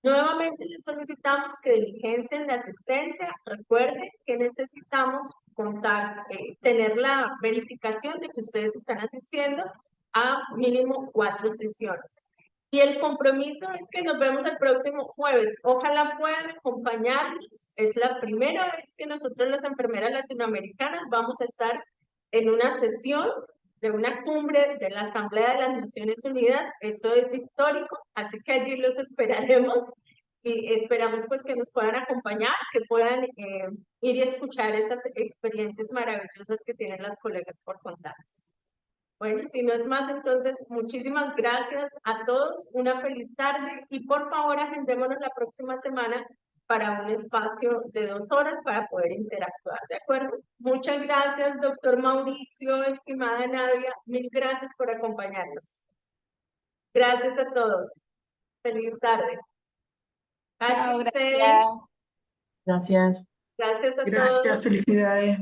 Nuevamente les solicitamos que diligencien la asistencia. Recuerden que necesitamos contar, tener la verificación de que ustedes están asistiendo a mínimo 4 sesiones. Y el compromiso es que nos vemos el próximo jueves. Ojalá puedan acompañarnos. Es la primera vez que nosotros las enfermeras latinoamericanas vamos a estar en una sesión de una cumbre de la Asamblea de las Naciones Unidas. Eso es histórico, así que allí los esperaremos y esperamos pues que nos puedan acompañar, que puedan ir y escuchar esas experiencias maravillosas que tienen las colegas por contarnos. Bueno, si no es más, entonces, muchísimas gracias a todos, una feliz tarde y por favor agendémonos la próxima semana para un espacio de 2 horas para poder interactuar, ¿de acuerdo? Muchas gracias, doctor Mauricio, estimada Nadia, mil gracias por acompañarnos. Gracias a todos. Feliz tarde. Chao, Happy gracias. seis. Gracias. Gracias a todos. Gracias, felicidades.